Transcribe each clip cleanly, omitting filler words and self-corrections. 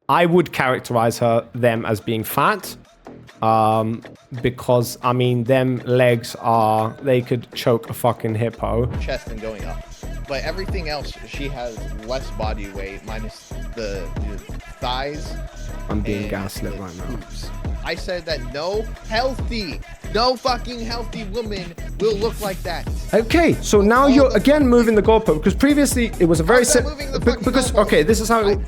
I would characterize them as being fat. Because I mean, them legs they could choke a fucking hippo. Chest and going up, but everything else she has less body weight minus the thighs. I'm being gaslit right now. Boobs. I said that no fucking healthy woman will look like that. Okay, so now you're again moving the goalpost, because previously it was a very simple. Because okay, this is how.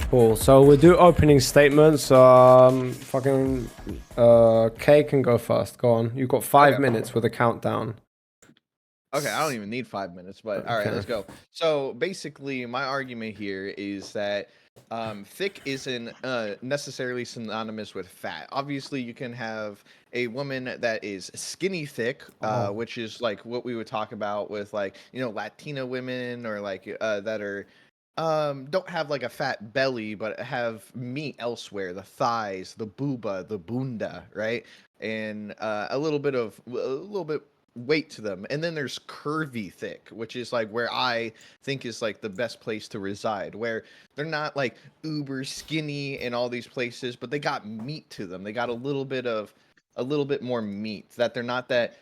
Cool. So we'll do opening statements. Fucking Kay can go first. Go on. You've got 5 minutes with a countdown. Okay, I don't even need 5 minutes, but all right, let's go. So basically, my argument here is that thick isn't necessarily synonymous with fat. Obviously, you can have a woman that is skinny thick, which is like what we would talk about with like, you know, Latina women, or like that are don't have like a fat belly but have meat elsewhere, the thighs, the booba, the bunda, right? And a little bit weight to them. And then there's curvy thick, which is like where I think is like the best place to reside, where they're not like uber skinny in all these places, but they got meat to them. They got a little bit more meat, that they're not that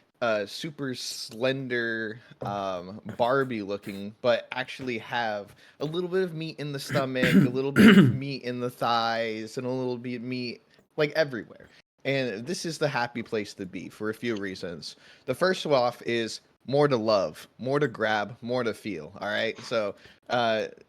super slender Barbie looking, but actually have a little bit of meat in the stomach, a little bit of meat in the thighs, and a little bit of meat like everywhere. And this is the happy place to be for a few reasons. The first off is more to love, more to grab, more to feel. All right. So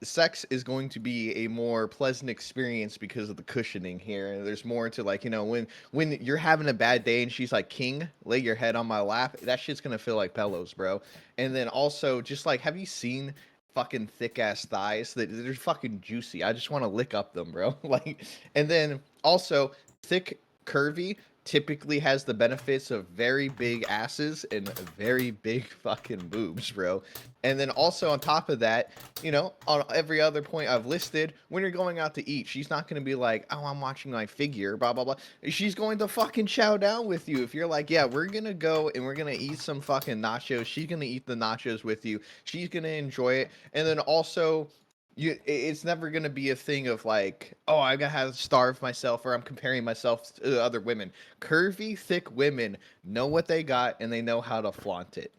sex is going to be a more pleasant experience because of the cushioning here. And there's more to, like, you know, when you're having a bad day and she's like, "King, lay your head on my lap," that shit's gonna feel like pillows, bro. And then also, just like, have you seen fucking thick ass thighs? They're fucking juicy. I just want to lick up them, bro. Like, and then also thick, curvy typically has the benefits of very big asses and very big fucking boobs, bro. And then also on top of that, you know, on every other point I've listed, when you're going out to eat, she's not going to be like, "Oh, I'm watching my figure, blah, blah, blah." She's going to fucking chow down with you. If you're like, "Yeah, we're going to go and we're going to eat some fucking nachos," she's going to eat the nachos with you. She's going to enjoy it. And then also, it's never going to be a thing of like, "Oh, I gotta have to starve myself," or I'm comparing myself to other women. Curvy, thick women know what they got and they know how to flaunt it.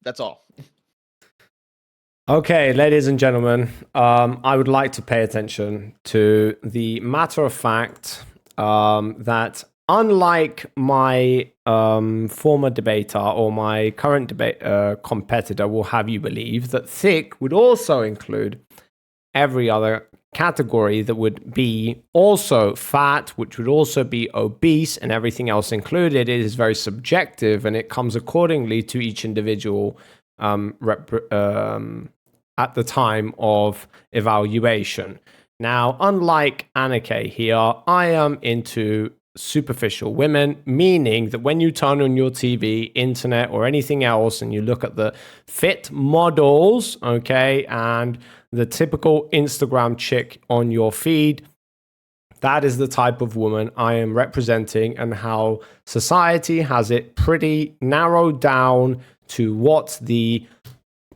That's all. Okay, ladies and gentlemen, I would like to pay attention to the matter of fact that unlike my former debater or my current debate competitor will have you believe, that thick would also include every other category that would be also fat, which would also be obese, and everything else included. It is very subjective, and it comes accordingly to each individual at the time of evaluation. Now, unlike Annika here, I am into superficial women, meaning that when you turn on your TV, internet, or anything else, and you look at the fit models, okay, and the typical Instagram chick on your feed, that is the type of woman I am representing, and how society has it pretty narrowed down to what the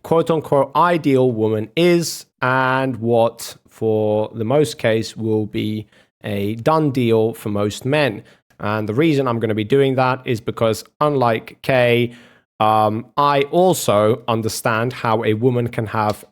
quote-unquote ideal woman is, and what, for the most case, will be a done deal for most men. And the reason I'm going to be doing that is because, unlike Kay, I also understand how a woman can have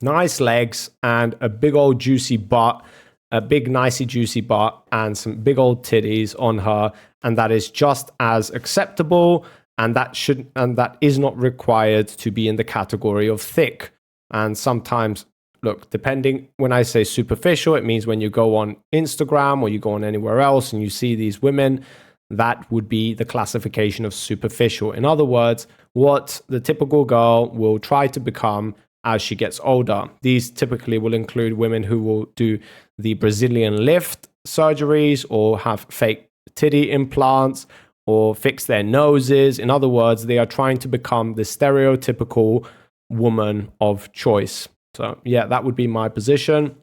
nice legs and a big old juicy butt, a big nicey juicy butt, and some big old titties on her, and that is just as acceptable, and that is not required to be in the category of thick. And sometimes, look, depending, when I say superficial, it means when you go on Instagram or you go on anywhere else and you see these women, that would be the classification of superficial. In other words, what the typical girl will try to become as she gets older. These typically will include women who will do the Brazilian lift surgeries, or have fake titty implants, or fix their noses. In other words, they are trying to become the stereotypical woman of choice. So yeah, that would be my position.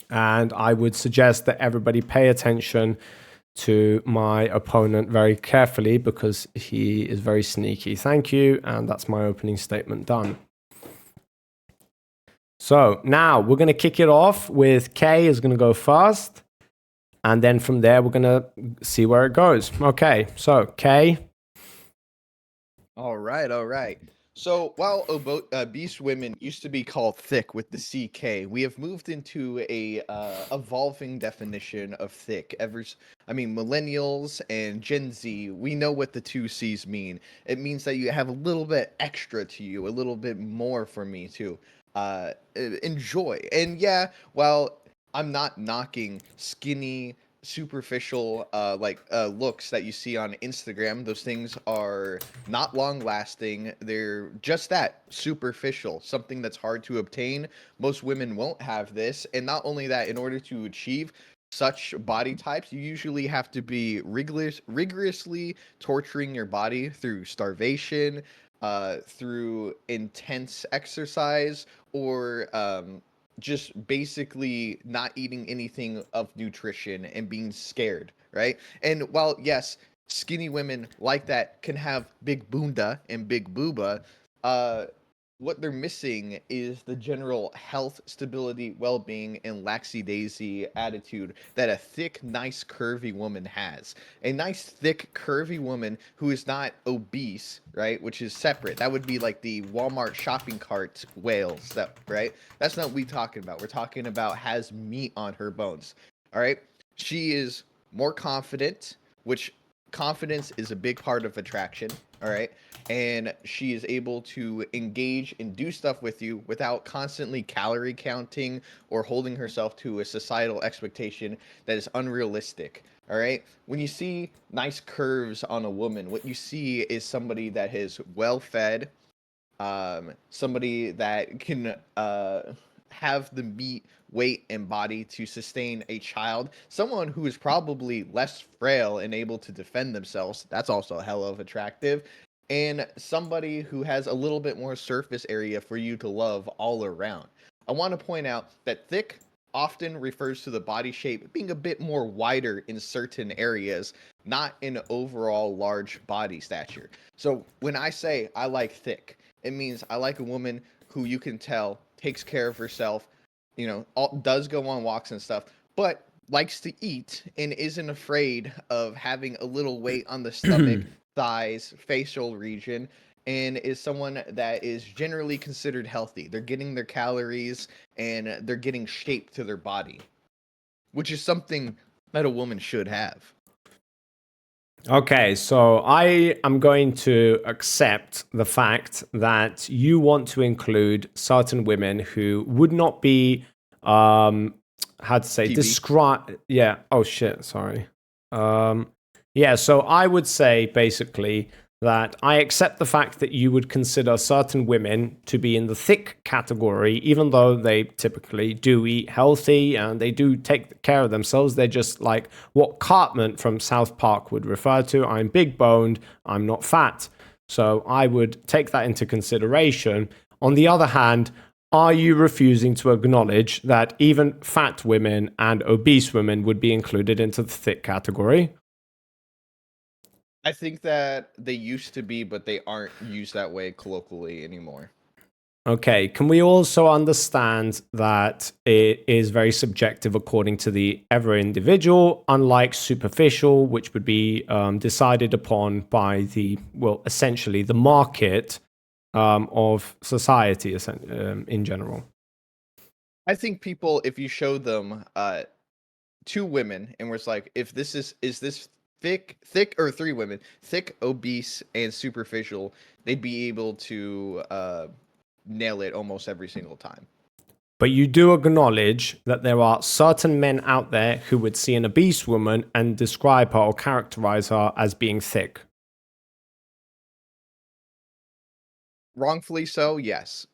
And I would suggest that everybody pay attention to my opponent very carefully because he is very sneaky. Thank you, and that's my opening statement done. So now we're going to kick it off with Kay is going to go first, and then from there we're going to see where it goes. Okay, so Kay. All right. So while obese women used to be called thick with the CK, we have moved into a evolving definition of thick. Millennials and Gen Z, we know what the two C's mean. It means that you have a little bit extra to you, a little bit more for me to enjoy. And yeah, while I'm not knocking skinny, superficial looks that you see on Instagram, those things are not long lasting. They're just that, superficial, something that's hard to obtain. Most women won't have this, and not only that, in order to achieve such body types, you usually have to be rigorously torturing your body through starvation, through intense exercise, or just basically not eating anything of nutrition and being scared, right? And while yes, skinny women like that can have big bunda and big booba, uh what they're missing is the general health, stability, well-being, and laxy-daisy attitude that a thick, nice, curvy woman has. A nice, thick, curvy woman who is not obese, right? Which is separate. That would be like the Walmart shopping cart whales, that right? That's not what we talking about. We're talking about has meat on her bones. All right. She is more confident, which confidence is a big part of attraction. All right. And she is able to engage and do stuff with you without constantly calorie counting or holding herself to a societal expectation that is unrealistic. All right. When you see nice curves on a woman, what you see is somebody that is well fed, somebody that can have the meat, weight, and body to sustain a child, someone who is probably less frail and able to defend themselves. That's also hell of attractive. And somebody who has a little bit more surface area for you to love all around. I want to point out that thick often refers to the body shape being a bit more wider in certain areas, not in overall large body stature. So when I say I like thick, it means I like a woman who you can tell takes care of herself, does go on walks and stuff, but likes to eat and isn't afraid of having a little weight on the stomach, thighs, facial region, and is someone that is generally considered healthy. They're getting their calories and they're getting shape to their body, which is something that a woman should have. Okay, so I am going to accept the fact that you want to include certain women who would not be, how to say, describe. Yeah. Oh shit. Sorry. Yeah. So I would say basically that I accept the fact that you would consider certain women to be in the thick category, even though they typically do eat healthy and they do take care of themselves. They're just like what Cartman from South Park would refer to. I'm big boned, I'm not fat. So I would take that into consideration. On the other hand, are you refusing to acknowledge that even fat women and obese women would be included into the thick category? I think that they used to be, but they aren't used that way colloquially anymore. Okay, can we also understand that it is very subjective according to the every individual, unlike superficial, which would be decided upon by essentially the market of society in general? I think people, if you show them two women and was like, if this is this thick, or three women, thick, obese, and superficial, they'd be able to nail it almost every single time. But you do acknowledge that there are certain men out there who would see an obese woman and describe her or characterize her as being thick. Wrongfully so, yes.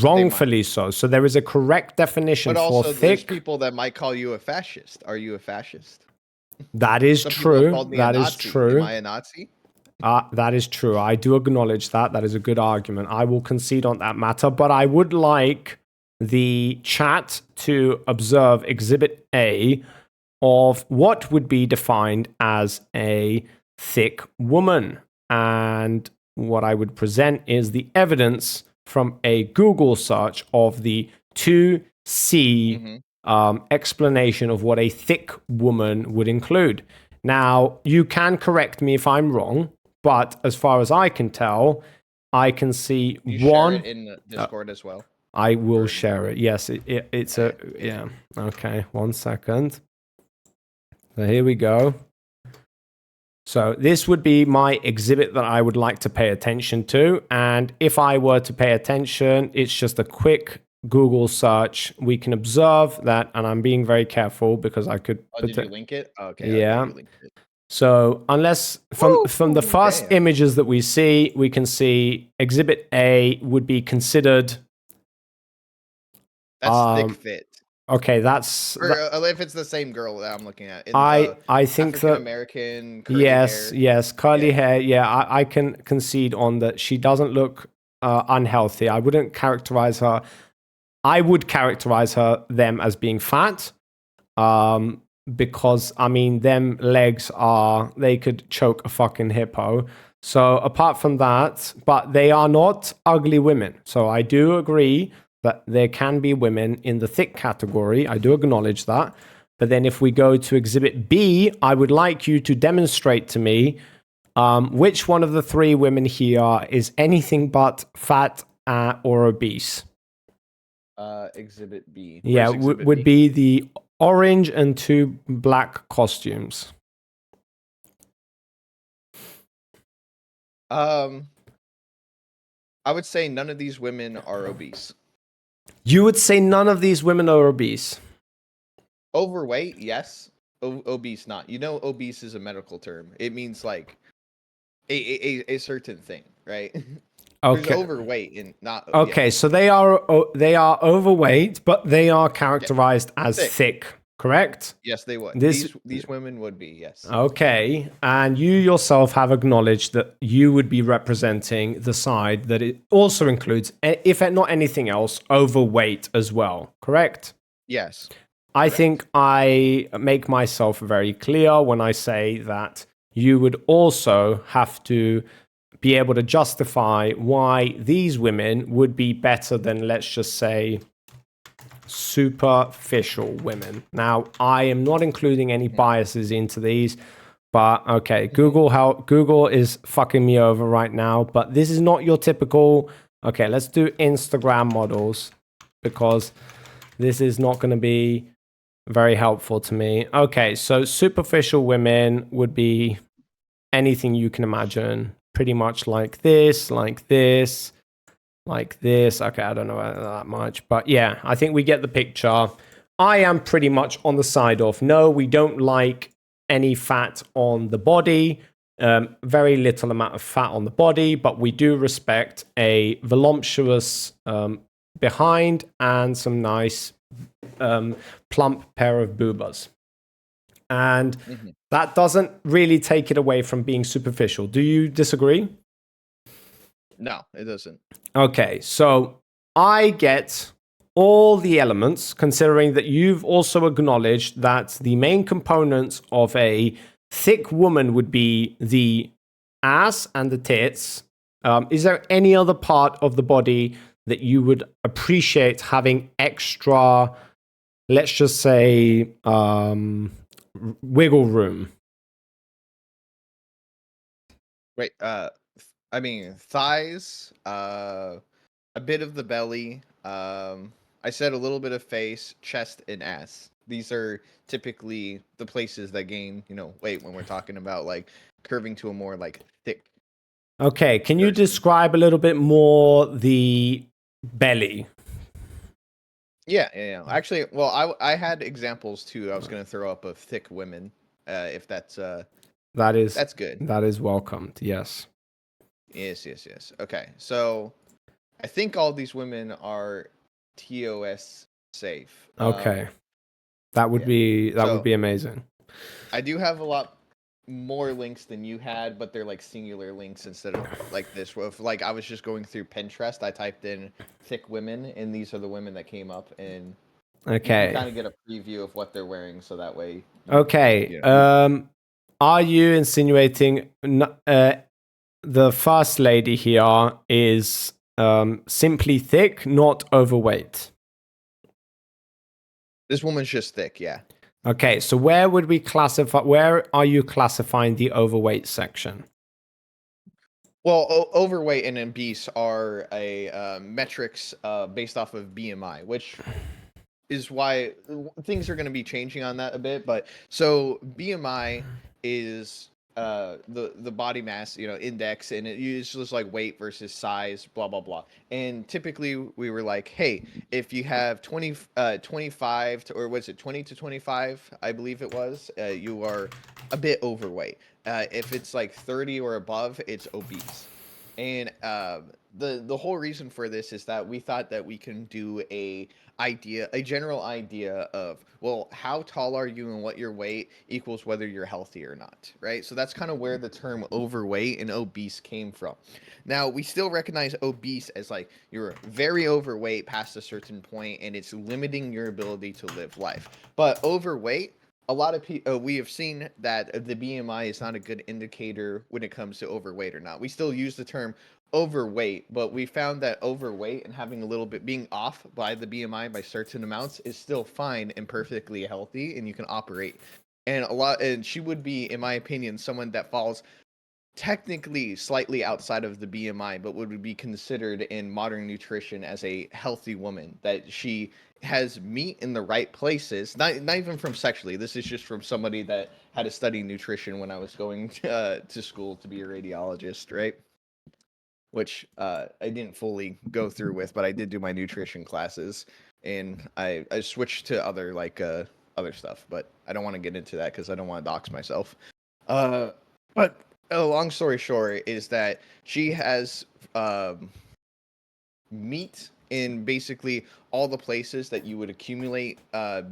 Wrongfully so. So there is a correct definition but for also, there's thick. people that might call you a fascist. Are you a fascist? That is Some people have true. called me a That is Nazi. Am I true. a Nazi? That is true. I do acknowledge that. That is a good argument. I will concede on that matter. But I would like the chat to observe Exhibit A, of what would be defined as a thick woman. And what I would present is the evidence from a Google search of the 2C explanation of what a thick woman would include. Now, you can correct me if I'm wrong, but as far as I can tell, I can see You one. share it in the Discord as well. I will share it. Yes, it's a yeah. Okay, 1 second. So here we go. So this would be my exhibit that I would like to pay attention to. And if I were to pay attention, it's just a quick Google search. We can observe that, and I'm being very careful because I could. Oh, did you link it? Okay. Yeah. Okay, you linked it. So unless from the first images that we see, we can see Exhibit A would be considered. That's thick fit. Okay, that's or if it's the same girl that I'm looking at. I think African that American curly hair. yes, curly hair. Yeah, I can concede on that. She doesn't look unhealthy. I wouldn't characterize her. I would characterize them as being fat, because I mean, them legs they could choke a fucking hippo. So apart from that, but they are not ugly women. So I do agree that there can be women in the thick category. I do acknowledge that. But then if we go to Exhibit B, I would like you to demonstrate to me which one of the three women here is anything but fat or obese. Exhibit B. Yeah, would be the orange and 2 black costumes. I would say none of these women are obese. You would say none of these women are obese? Overweight, yes. Obese, not. You know, obese is a medical term. It means like a certain thing, right? Okay. There's overweight and not. Okay, yeah. So they are overweight, but they are characterized as thick, correct? Yes, they would. These women would be, yes. Okay, and you yourself have acknowledged that you would be representing the side that it also includes, if not anything else, overweight as well, correct? Yes. I think I make myself very clear when I say that you would also have to be able to justify why these women would be better than, let's just say, superficial women. Now, I am not including any biases into these, but okay, Google is fucking me over right now, but this is not your typical, okay, let's do Instagram models, because this is not going to be very helpful to me. Okay, so superficial women would be anything you can imagine. Pretty much like this, like this, like this. Okay, I don't know that much, but yeah, I think we get the picture. I am pretty much on the side of no, we don't like any fat on the body. Very little amount of fat on the body, but we do respect a voluptuous behind and some nice plump pair of boobas. And that doesn't really take it away from being superficial. Do you disagree? No, it doesn't. Okay, so I get all the elements, considering that you've also acknowledged that the main components of a thick woman would be the ass and the tits. Is there any other part of the body that you would appreciate having extra, let's just say, wiggle room? Wait, I mean thighs, a bit of the belly. I said a little bit of face, chest, and ass. These are typically the places that gain, weight when we're talking about like curving to a more like thick. Okay, can you describe a little bit more the belly? Yeah. Actually, well, I had examples too. I was going to throw up of thick women, if that's that's good. That is welcomed. Yes. Yes. Okay, so I think all these women are TOS safe. Okay, that would be amazing. I do have a lot more links than you had, but they're like singular links instead of like this. If like I was just going through Pinterest, I typed in thick women, and these are the women that came up. And You can Okay. kind of get a preview of what they're wearing, so that way. Okay. You know. Are you insinuating the first lady here is simply thick, not overweight? This woman's just thick, yeah. Okay, so where would we classify? Where are you classifying the overweight section? Well, overweight and obese are a metrics based off of BMI, which is why things are going to be changing on that a bit. But so BMI is the body mass index, and it uses like weight versus size, blah blah blah. And typically we were like, hey, if you have 25 to, or was it 20 to 25, I believe it was, you are a bit overweight. If it's like 30 or above, it's obese. And the whole reason for this is that we thought that we can do a general idea of, well, how tall are you and what your weight equals whether you're healthy or not, right? So that's kind of where the term overweight and obese came from. Now we still recognize obese as like you're very overweight past a certain point and it's limiting your ability to live life. But overweight, a lot of people, we have seen that the BMI is not a good indicator when it comes to overweight or not. We still use the term overweight, but we found that overweight and having a little bit being off by the BMI by certain amounts is still fine and perfectly healthy, and you can operate. And she would be, in my opinion, someone that falls technically slightly outside of the BMI, but would be considered in modern nutrition as a healthy woman. That she has meat in the right places, not even from sexually. This is just from somebody that had to study nutrition when I was going to school to be a radiologist, right? Which I didn't fully go through with, but I did do my nutrition classes, and I switched to other other stuff, but I don't want to get into that because I don't want to dox myself. But a long story short is that she has meat in basically all the places that you would accumulate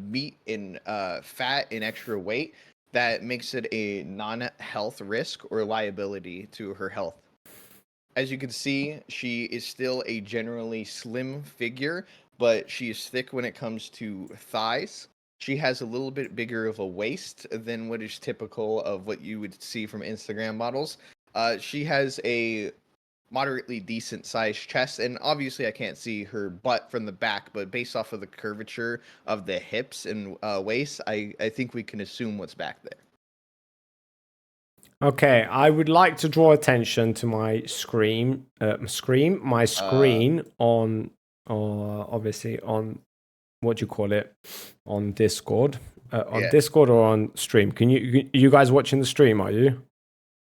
meat in fat and extra weight that makes it a non-health risk or liability to her health. As you can see, she is still a generally slim figure, but she is thick when it comes to thighs. She has a little bit bigger of a waist than what is typical of what you would see from Instagram models. She has a moderately decent sized chest, and obviously I can't see her butt from the back, but based off of the curvature of the hips and waist, I think we can assume what's back there. Okay, I would like to draw attention to my my screen on, obviously on what do you call it, on Discord, on Yeah. Discord or on stream. Can you guys watching the stream? Are you?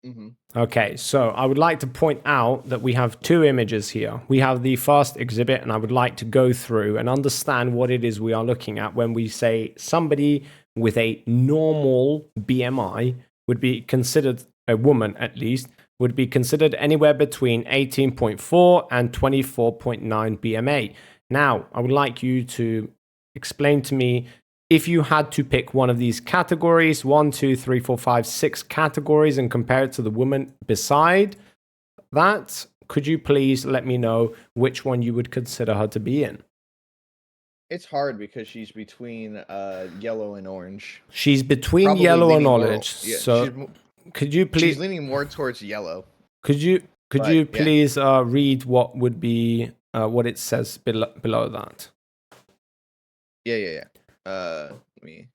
Mm-hmm. Okay, so I would like to point out that we have two images here. We have the first exhibit, and I would like to go through and understand what it is we are looking at when we say somebody with a normal BMI would be considered, a woman at least, would be considered anywhere between 18.4 and 24.9 BMA. Now, I would like you to explain to me, if you had to pick one of these categories, 1, 2, 3, 4, 5, 6 categories, and compare it to the woman beside that, could you please let me know which one you would consider her to be in? It's hard because she's between yellow and orange. She's between Probably yellow and leaning more. orange. Yeah, So could you she's please leaning more towards yellow. could you could But you yeah, please read what would be what it says below that? yeah. Let me,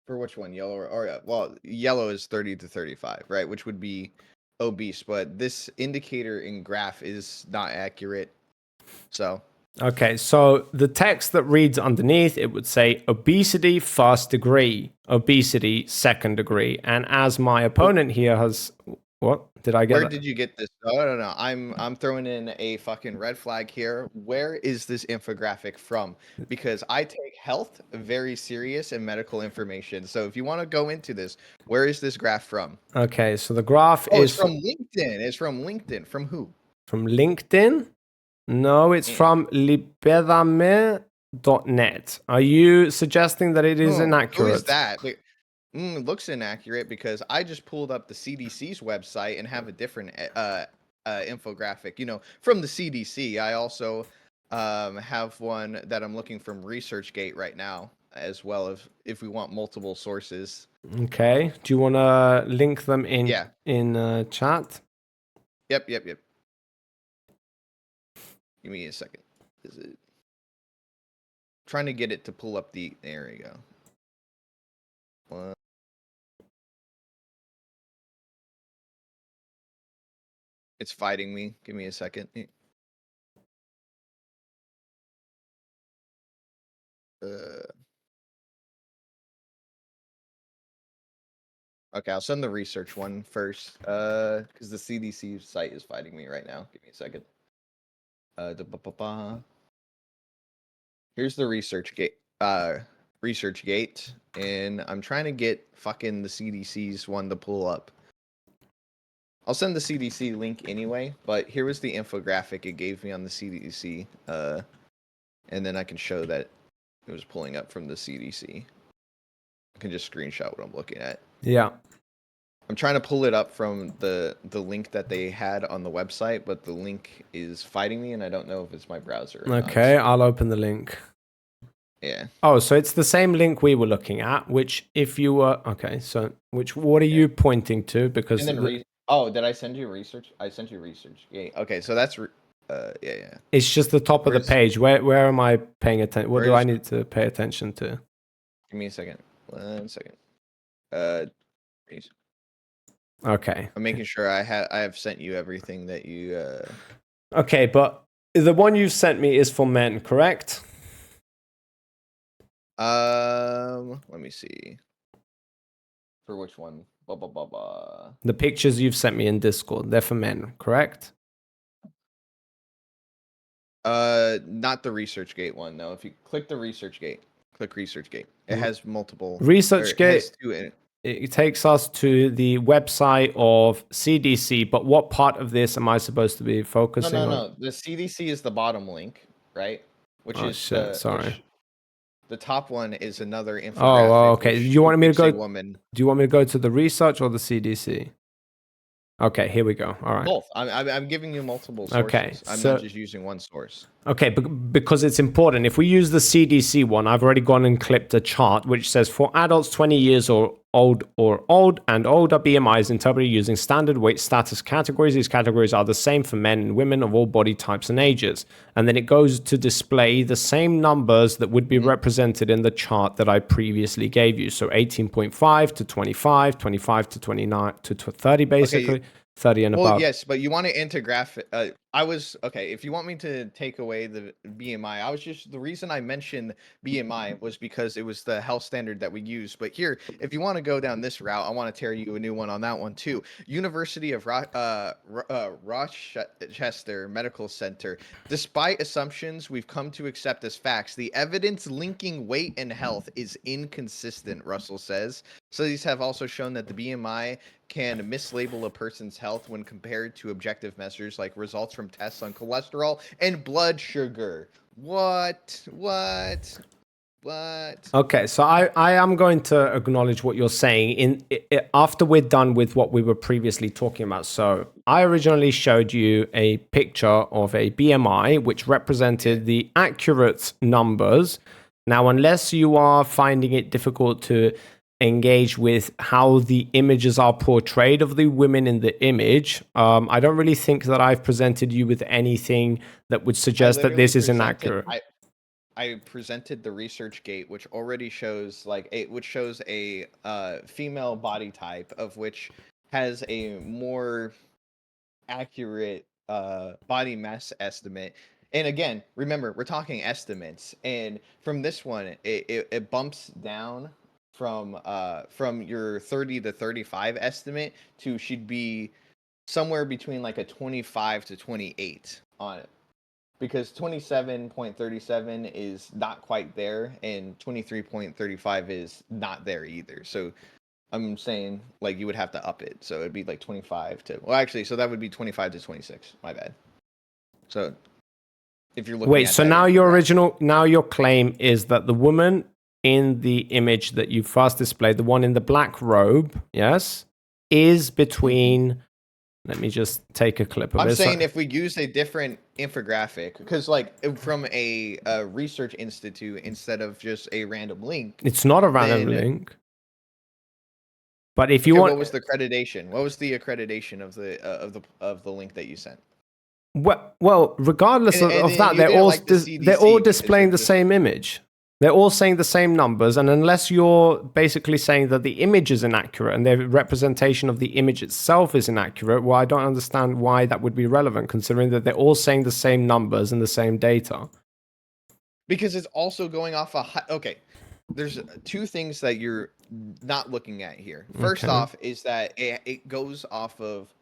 for which one, yellow or well, yellow is 30 to 35, right? Which would be obese, but this indicator in graph is not accurate. So Okay, so the text that reads underneath, it would say obesity first degree, obesity second degree. And as my opponent here has, what did I get where that? did you get this? No. I'm throwing in a fucking red flag here. Where is this infographic from? Because I take health very serious and medical information. So if you want to go into this, where is this graph from? Okay, so the graph Oh, it's is from LinkedIn. It's from LinkedIn. From who? from LinkedIn. No, it's Yeah. from libedame.net. Are you suggesting that it is Who is inaccurate? that? But, looks inaccurate because I just pulled up the CDC's website and have a different infographic. You know, from the CDC. I also have one that I'm looking from ResearchGate right now, as well as if we want multiple sources. Okay. Do you want to link them in chat? Yep. Give me a second. Is it trying to get it to pull up the? There we go. It's fighting me. Give me a second. Okay, I'll send the research one first. Because the CDC site is fighting me right now. Give me a second. Here's the research gate, and I'm trying to get fucking the CDC's one to pull up. I'll send the CDC link anyway, but here was the infographic it gave me on the CDC, and then I can show that it was pulling up from the CDC. I can just screenshot what I'm looking at. Yeah. I'm trying to pull it up from the link that they had on the website, but the link is fighting me, and I don't know if it's my browser or Okay, not. I'll open the link. Yeah. Oh, so it's the same link we were looking at, which if you were... Okay, so what are you pointing to? Because... And then did I send you research? I sent you research. Yeah. Okay, so that's yeah. It's just the top of the page. Where am I paying attention? What do I need to pay attention to? Give me a second. 1 second. Okay. I'm making sure I have sent you everything that you Okay, but the one you've sent me is for men, correct? let me see. For which one? Blah blah blah blah. The pictures you've sent me in Discord, they're for men, correct? Not the ResearchGate one, no. If you click the ResearchGate, click ResearchGate. It has multiple. ResearchGate. It takes us to the website of CDC, but what part of this am I supposed to be focusing on? No. The CDC is the bottom link, right? Which is sorry. The top one is another infographic. Oh, okay. Do you want me to go? Woman. Do you want me to go to the research or the CDC? Okay, here we go. All right. Both. I'm giving you multiple sources. Okay, I'm not just using one source. Okay, because it's important. If we use the CDC one, I've already gone and clipped a chart which says for adults 20 years or old and older, BMI is interpreted using standard weight status categories. These categories are the same for men and women of all body types and ages. And then it goes to display the same numbers that would be represented in the chart that I previously gave you. So 18.5 to 25, 25 to 29 to 30, basically. Okay. 30 and above. Well, yes, but you want to infographic. If you want me to take away the BMI, the reason I mentioned BMI was because it was the health standard that we use. But here, if you want to go down this route, I want to tear you a new one on that one too. University of Rochester Medical Center. Despite assumptions we've come to accept as facts, the evidence linking weight and health is inconsistent, Russell says. Studies have also shown that the BMI can mislabel a person's health when compared to objective measures like results from tests on cholesterol and blood sugar. What? Okay, so I am going to acknowledge what you're saying after we're done with what we were previously talking about. So I originally showed you a picture of a BMI which represented the accurate numbers. Now, unless you are finding it difficult to engage with how the images are portrayed of the women in the image, I don't really think that I've presented you with anything that would suggest that this is inaccurate. I presented the ResearchGate, which already shows a female body type, of which has a more accurate body mass estimate. And again, remember, we're talking estimates, and from this one, it bumps down from your 30 to 35 estimate to should be somewhere between like a 25 to 28 on it, because 27.37 is not quite there and 23.35 is not there either. So I'm saying like you would have to up it, so it'd be like 25 to, well, actually, so that would be 25 to 26. My bad. So if you're looking at so now your claim is that the woman in the image that you first displayed, the one in the black robe, yes, is between Let me just take a clip of I'm it. saying if we use a different infographic, because like from a research institute instead of just a random link, it's not a random then link. But if you okay, want, what was the accreditation? What was the accreditation of the link that you sent? well, regardless And of then that, you didn't like the they're all CDC because displaying you're the just same image. They're all saying the same numbers, and unless you're basically saying that the image is inaccurate and their representation of the image itself is inaccurate, well, I don't understand why that would be relevant, considering that they're all saying the same numbers and the same data. because it's also going off okay. There's two things that you're not looking at here. First Okay. off is that it goes off of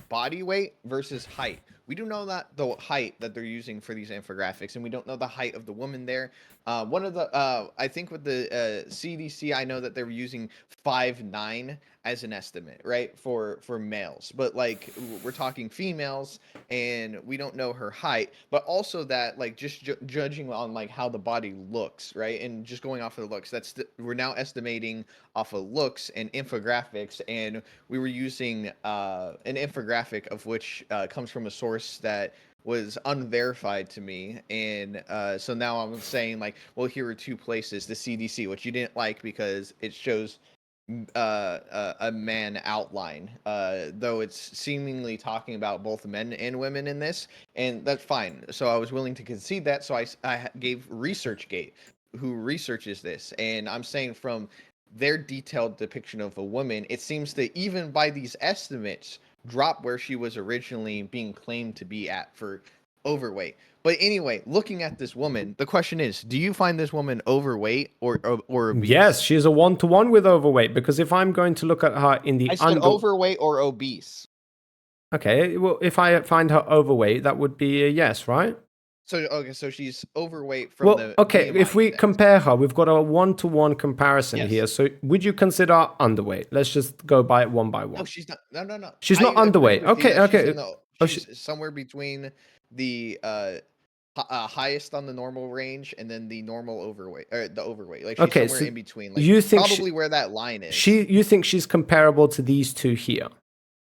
body weight versus height. We do know that the height that they're using for these infographics, and we don't know the height of the woman there. One of the I think with the CDC, I know that they're using 5'9" as an estimate, right, for males. But like we're talking females, and we don't know her height. But also that like just judging on like how the body looks, right, and just going off of the looks. We're now estimating off of looks and infographics, and we were using an infographic of which comes from a source that was unverified to me, and so now I'm saying like, well, here are two places: the CDC, which you didn't like because it shows a man outline, though it's seemingly talking about both men and women in this, and that's fine. So I was willing to concede that. So I gave ResearchGate, who researches this, and I'm saying from their detailed depiction of a woman, it seems to, even by these estimates, drop where she was originally being claimed to be at for overweight. But anyway, looking at this woman, the question is, do you find this woman overweight or Yes, obese? she's a 1-to-1 with overweight, because if I'm going to look at her in the I said overweight or obese. Okay, well, if I find her overweight, that would be a yes, right? So okay, so she's overweight from Well, the okay, if BMI we index. compare her, we've got a 1-to-1 comparison here. Yes. So would you consider underweight? Let's just go by it one by No, one. she's not. No, no, no. She's I not agree underweight. with you Okay, that she's okay. in the. Oh, She's somewhere between the highest on the normal range and then the normal overweight or the overweight. Like she's okay, somewhere so in between. Like you think probably where that line is. you think she's comparable to these two here?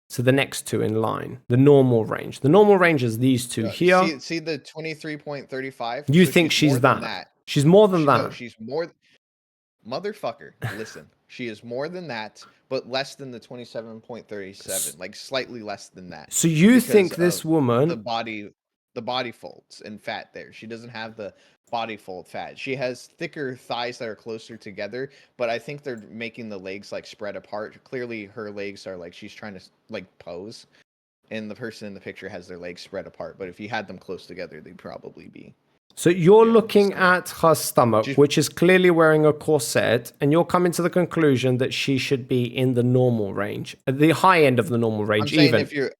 So the next two in line, the normal range. The normal range is these two here. See the 23.35. You So think she's more she's than that? that. She's more than No, that. she's more. Motherfucker, listen. She is more than that, but less than the 27.37, like slightly less than that So you because think of this woman? the body folds and fat there. She doesn't have the body fold fat. She has thicker thighs that are closer together, but I think they're making the legs like spread apart. Clearly her legs are like she's trying to like pose, and the person in the picture has their legs spread apart, but if you had them close together, they'd probably be, So you're you know, the looking stomach. at her stomach, She's which is clearly wearing a corset, and you're coming to the conclusion that she should be in the normal range, at the high end of the normal I'm range, saying even. if you're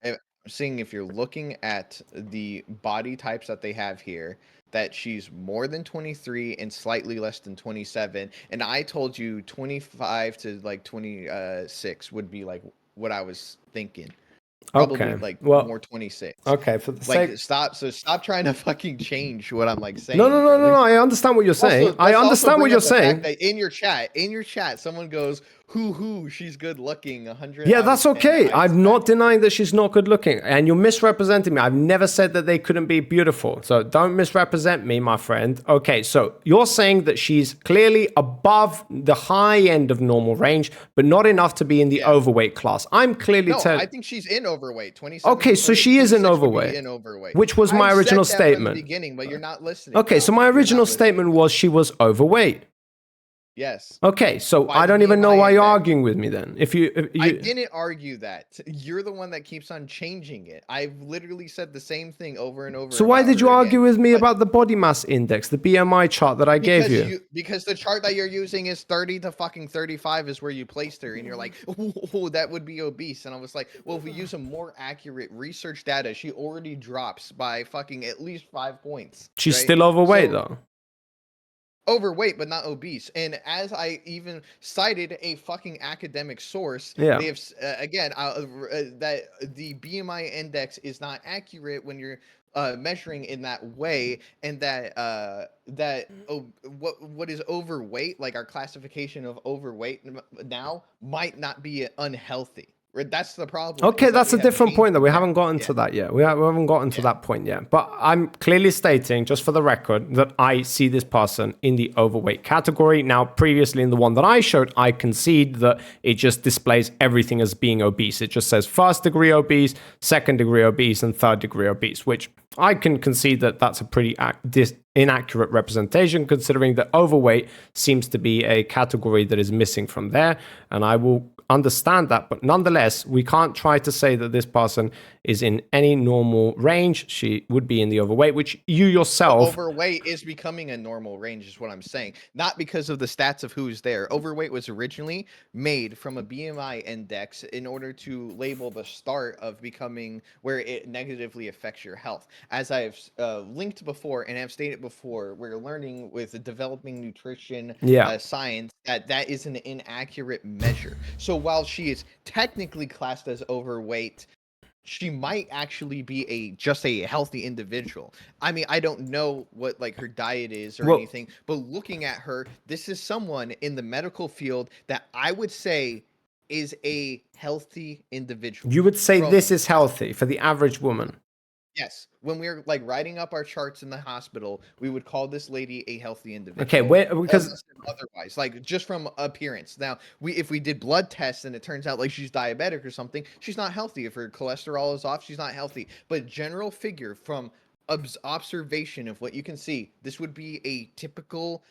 seeing if you're looking at the body types that they have here, that she's more than 23 and slightly less than 27. And I told you 25 to like 26 would be like what I was thinking. Probably Okay. like Well, more 26. okay. For the Like sake. stop trying to fucking change what I'm like No, no, saying, no, bro. no, Like no. I understand what you're saying. also, I let's also understand what bring you're up the fact saying. that in your chat, someone goes, "Hoo, she's good looking, 100 Yeah, out of that's 10. okay. I I'm not expect." denying that she's not good looking, and you're misrepresenting me. I've never said that they couldn't be beautiful. So don't misrepresent me, my friend. Okay, so you're saying that she's clearly above the high end of normal range, but not enough to be in the Yeah. overweight class. I'm clearly No, telling. I think she's in overweight. 27 Okay, so or she is in 26 would be overweight, in overweight. which was my I've said original that from the statement. beginning, but you're not listening, Okay, so pal. my You're original not listening, statement bro. was she was overweight. Yes. Okay, so By I the don't even know BMI why you're index. arguing with me then. If I you didn't argue that. You're the one that keeps on changing it. I've literally said the same thing over and over So why about did you her again. argue with me But about the body mass index, the BMI chart that I gave you? because the chart that you're using is 30 to fucking 35 is where you placed her, and you're like, oh, that would be obese. And I was like, well, if we use a more accurate research data, she already drops by fucking at least 5 points, She's right? still overweight So though. overweight but not obese, and as I even cited a fucking academic source, Yeah. they have again that the BMI index is not accurate when you're measuring in that way, and that what is overweight, like our classification of overweight now, might not be unhealthy, That's the problem. Okay, Is that that's we a have different point that changing we facts. haven't gotten Yeah, to that yet. We haven't gotten to yeah. that point yet. But I'm clearly stating, just for the record, that I see this person in the overweight category. Now, previously in the one that I showed, I concede that it just displays everything as being obese. It just says first degree obese, second degree obese, and third degree obese, which I can concede that that's a pretty inaccurate representation, considering that overweight seems to be a category that is missing from there. And I will understand that, but nonetheless, we can't try to say that this person is in any normal range. She would be in the overweight, which you But yourself. overweight is becoming a normal range, is what I'm saying. Not because of the stats of who's there. Overweight was originally made from a BMI index in order to label the start of becoming where it negatively affects your health. As I've linked before and have stated before, we're learning with the developing nutrition Yeah. science that that is an inaccurate measure. So while she is technically classed as overweight, she might actually be just a healthy individual. I mean, I don't know what like her diet is or Well, anything, but looking at her, this is someone in the medical field that I would say is a healthy individual. you would say From this is healthy for the average woman. yes, when we're like writing up our charts in the hospital, we would call this lady a healthy Okay, individual, where because unless otherwise, like just from appearance. Now, if we did blood tests and it turns out like she's diabetic or something, she's not healthy. If her cholesterol is off, she's not healthy. But general figure from observation of what you can see, this would be a typical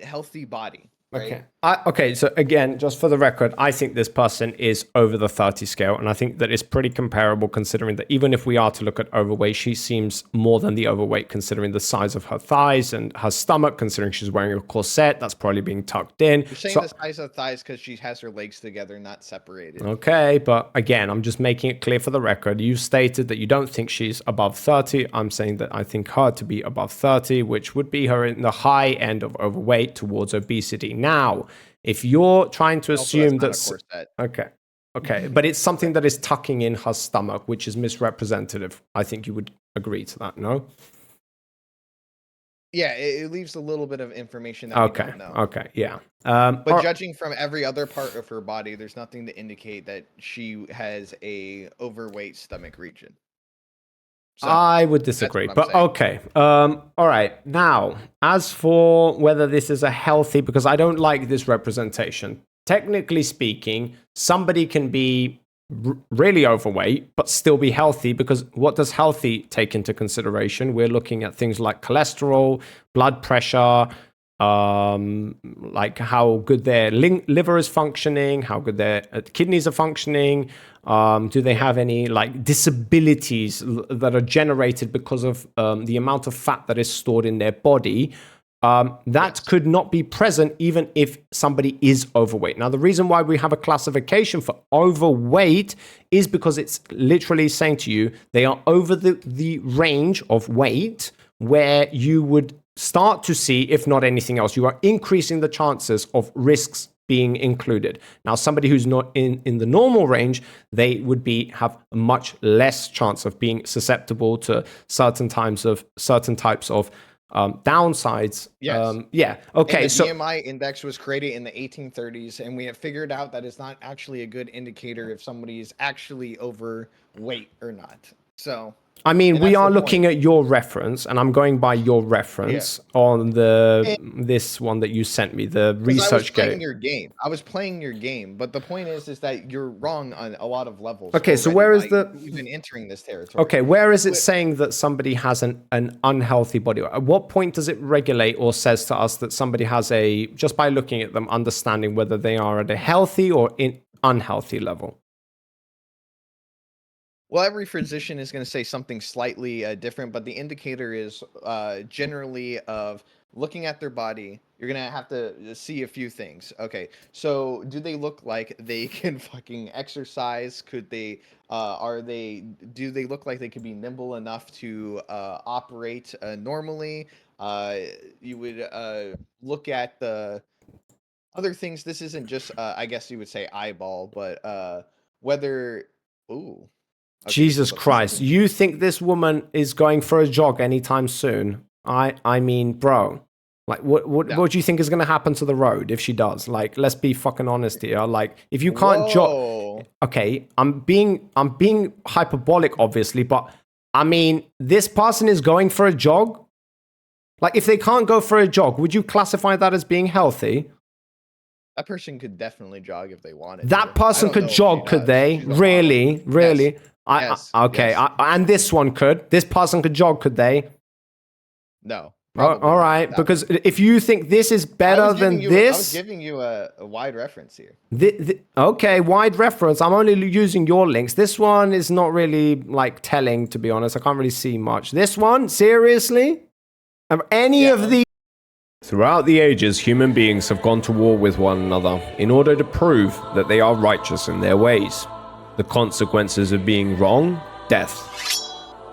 healthy body, right? okay. Okay, so again, just for the record, I think this person is over the 30 scale, and I think that it's pretty comparable considering that even if we are to look at overweight, she seems more than the overweight considering the size of her thighs and her stomach, considering she's wearing a corset, that's probably being tucked in. You're saying So the size of thighs because she has her legs together, not separated. okay, but again, I'm just making it clear for the record. You stated that you don't think she's above 30. I'm saying that I think her to be above 30, which would be her in the high end of overweight towards obesity. Now, if you're trying to Also, that's assume not a that's corset. okay, okay, but it's something that is tucking in her stomach, which is misrepresentative. I think you would agree to that, no? Yeah, it leaves a little bit of information that we Okay, don't know. okay, yeah. But judging from every other part of her body, there's nothing to indicate that she has a overweight stomach region. So I would that's disagree, what I'm but saying. okay. All right. Now, as for whether this is a healthy, because I don't like this representation. Technically speaking, somebody can be really overweight but still be healthy, because what does healthy take into consideration? We're looking at things like cholesterol, blood pressure, like how good their liver is functioning, how good their kidneys are functioning. Do they have any like disabilities that are generated because of the amount of fat that is stored in their body? That Yes. could not be present even if somebody is overweight. Now, the reason why we have a classification for overweight is because it's literally saying to you they are over the range of weight where you would start to see, if not anything else, you are increasing the chances of risks being included. Now, somebody who's not in the normal range, they would have a much less chance of being susceptible to certain types of downsides. Yes. Yeah. And Okay. the So BMI index was created in the 1830s, and we have figured out that it's not actually a good indicator if somebody is actually overweight or not. So, I mean, and we that's are the point. looking at your reference, and I'm going by your Yeah. reference on this one that you sent me, the Because I was research playing gate. your game. I was playing your game, but the point is that you're wrong on a lot of levels Okay, so already where is by the even entering this territory. okay? Where is it Wh- saying that somebody has an unhealthy body? At what point does it regulate or says to us that somebody has a, just by looking at them, understanding whether they are at a healthy or in unhealthy level? Well, every physician is going to say something slightly different, but the indicator is generally of looking at their body. You're going to have to see a few things. Okay, so do they look like they can fucking exercise? Could they, do they look like they could be nimble enough to operate normally? Uh, you would look at the other things. This isn't just, I guess you would say eyeball, but whether, ooh. Okay, this Jesus is this is Christ, you think this woman is going for a jog anytime soon? I mean, bro. Like, what do you think is going to happen to the road if she does? Like, let's be fucking honest here. Like, if you can't jog, okay, I'm being hyperbolic, obviously, but I mean, this person is going for a jog. Like, if they can't go for a jog, would you classify that as being healthy? That person could definitely jog if they wanted. That person could jog, could they? Really? Really? Yes. Okay. Yes. And this one could. This person could jog, could they? No. All right. Because if you think this is better than this, I was giving you a wide reference here. Okay, wide reference. I'm only using your links. This one is not really like telling, to be honest. I can't really see much. This one, seriously? Of any of these? Throughout the ages, human beings have gone to war with one another in order to prove that they are righteous in their ways. The consequences of being wrong? Death.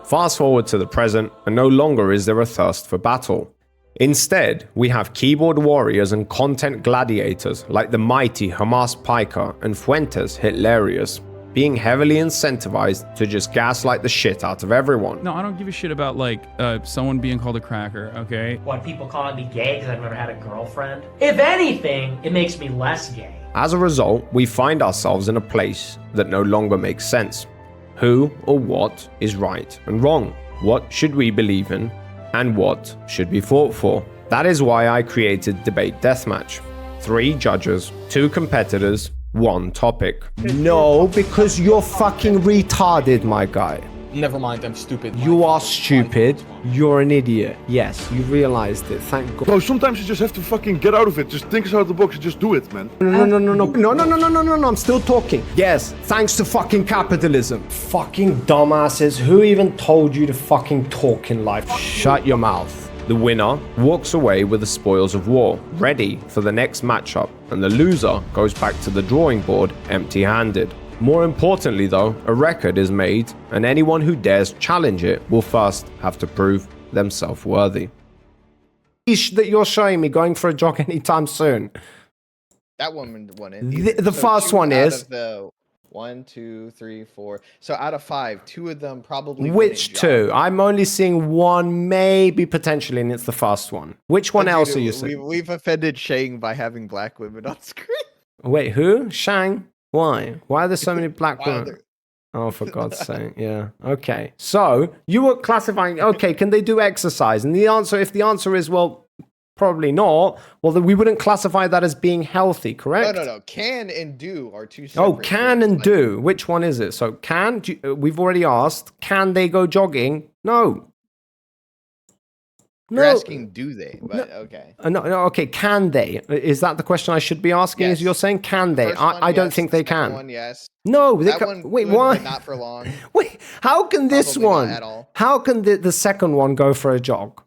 Fast forward to the present, and no longer is there a thirst for battle. Instead, we have keyboard warriors and content gladiators like the mighty Hamas Piker and Fuentes Hitlerius, being heavily incentivized to just gaslight the shit out of everyone. No, I don't give a shit about like someone being called a cracker, okay? What, people calling me gay because I've never had a girlfriend? If anything, it makes me less gay. As a result, we find ourselves in a place that no longer makes sense. Who or what is right and wrong? What should we believe in? And what should be fought for? That is why I created Debate Deathmatch. 3 judges, 2 competitors, 1 topic. No, because you're fucking retarded, my guy. Never mind, I'm stupid. You are stupid. You're an idiot. Yes, you realized it. Thank God. Bro, sometimes you just have to fucking get out of it. Just think outside of the box and just do it, man. No, I'm still talking. Yes, thanks to fucking capitalism. Fucking dumbasses. Who even told you to fucking talk in life? Shut your mouth. The winner walks away with the spoils of war, ready for the next matchup, and the loser goes back to the drawing board empty-handed. More importantly though, a record is made, and anyone who dares challenge it will first have to prove themselves worthy. That you're showing me going for a jog anytime soon. That woman won it. The first one is... 1, 2, 3, 4. So out of 5, 2 of them probably. Which 2? I'm only seeing 1, maybe potentially, and it's the first one. Which one else are you seeing? We've offended Shang by having black women on screen. Wait, who? Shang? Why? Why are there so many black women? Oh, for God's sake. Yeah. Okay. So you were classifying, okay, can they do exercise? And the answer, if the answer is, well, probably not, well, then we wouldn't classify that as being healthy, correct? No. Can and do are 2 separate. Oh, can and do. Which one is it? So we've already asked, can they go jogging? No. You're asking, do they? But okay. No, okay, can they? Is that the question I should be asking? Yes. Is you're saying, can they? I don't think they can. One, yes. No, they can. Wait, why? Not for long. Wait, how can this Probably one? not at all. How can the second one go for a jog?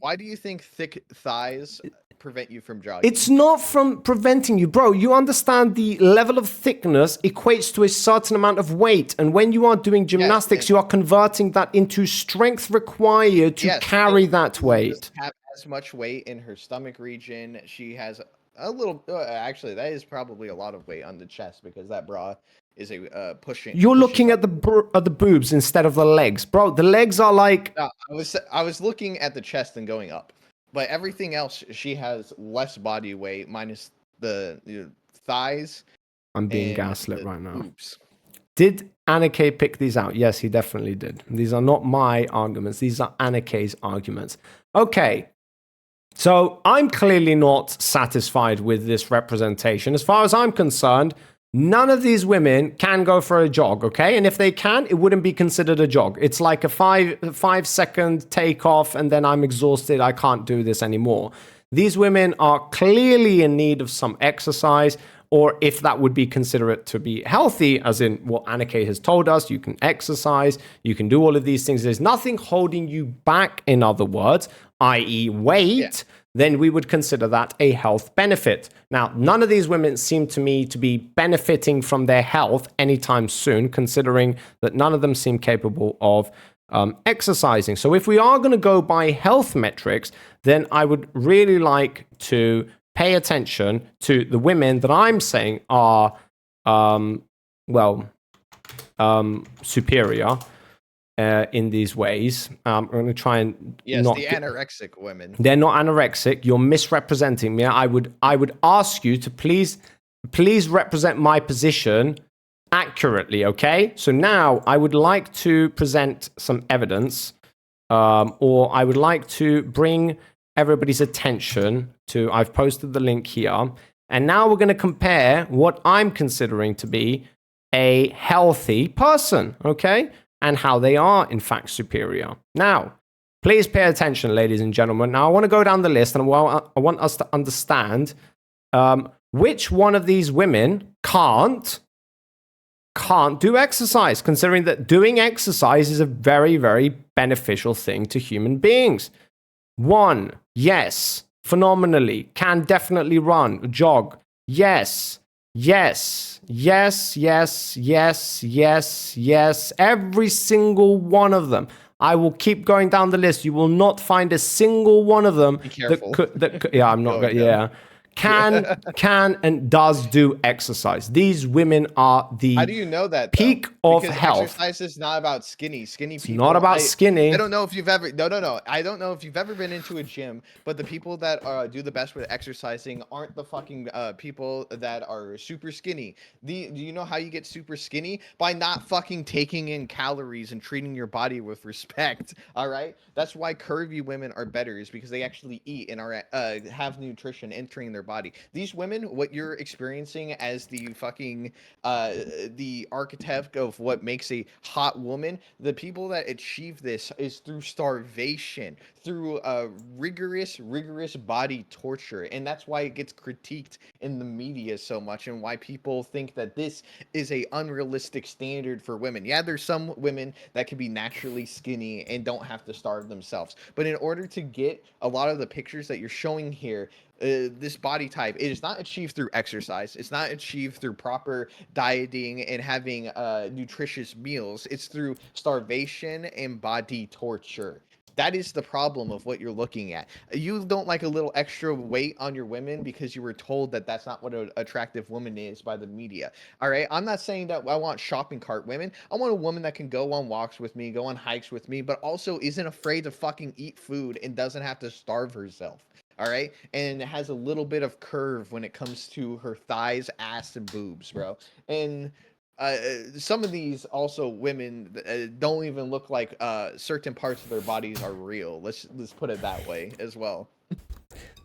Why do you think thick thighs prevent you from jogging? It's not from preventing you, bro. You understand the level of thickness equates to a certain amount of weight. And when you are doing gymnastics, you are converting that into strength required to carry that weight. Have as much weight in her stomach region. She has a little, actually, that is probably a lot of weight on the chest because that bra is a pushing. You're looking at the boobs instead of the legs, bro. The legs are like. No, I was looking at the chest and going up. But everything else, she has less body weight, minus the thighs. I'm being gaslit right now. Oops. Did Anake pick these out? Yes, he definitely did. These are not my arguments. These are Anake's arguments. Okay. So I'm clearly not satisfied with this representation. As far as I'm concerned, none of these women can go for a jog, okay? And if they can, it wouldn't be considered a jog. It's like a 5-second takeoff, and then I'm exhausted. I can't do this anymore. These women are clearly in need of some exercise, or if that would be considered to be healthy, as in what Anake has told us, you can exercise, you can do all of these things. There's nothing holding you back, in other words, i.e. weight. Then we would consider that a health benefit. Now, none of these women seem to me to be benefiting from their health anytime soon, considering that none of them seem capable of exercising. So if we are going to go by health metrics, then I would really like to pay attention to the women that I'm saying are, superior. in these ways. I'm going to try and Yes, not the anorexic women. They're not anorexic. You're misrepresenting me. I would ask you to please represent my position accurately, okay? So now I would like to present some evidence, or I would like to bring everybody's attention to, I've posted the link here, and now we're going to compare what I'm considering to be a healthy person, okay? And how they are, in fact, superior. Now, please pay attention, ladies and gentlemen. Now, I want to go down the list, and I want us to understand which one of these women can't do exercise, considering that doing exercise is a very, very beneficial thing to human beings. 1, yes, phenomenally, can definitely run, jog, yes, yes, yes, yes, yes, yes, yes, every single one of them. I will keep going down the list. You will not find a single one of them Be careful. that could, yeah, I'm not going, yeah. Can and does do exercise. These women are the How do you know that though? peak of Because health. exercise is not about skinny people. Not about skinny. I don't know if you've ever. No. I don't know if you've ever been into a gym, but the people that do the best with exercising aren't the fucking people that are super skinny. Do you know how you get super skinny? By not fucking taking in calories and treating your body with respect. All right, that's why curvy women are better, is because they actually eat and are have nutrition entering their body. These women, what you're experiencing as the fucking the archetype of what makes a hot woman, the people that achieve this is through starvation, through rigorous body torture, and that's why it gets critiqued in the media so much, and why people think that this is a unrealistic standard for women. Yeah, there's some women that can be naturally skinny and don't have to starve themselves, but in order to get a lot of the pictures that you're showing here, this body type, it is not achieved through exercise. It's not achieved through proper dieting and having nutritious meals. It's through starvation and body torture. That is the problem of what you're looking at. You don't like a little extra weight on your women because you were told that that's not what an attractive woman is by the media. All right. I'm not saying that I want shopping cart women. I want a woman that can go on walks with me, go on hikes with me, but also isn't afraid to fucking eat food and doesn't have to starve herself. All right, and it has a little bit of curve when it comes to her thighs, ass, and boobs, bro. And some of these also women don't even look like certain parts of their bodies are real. Let's put it that way as well.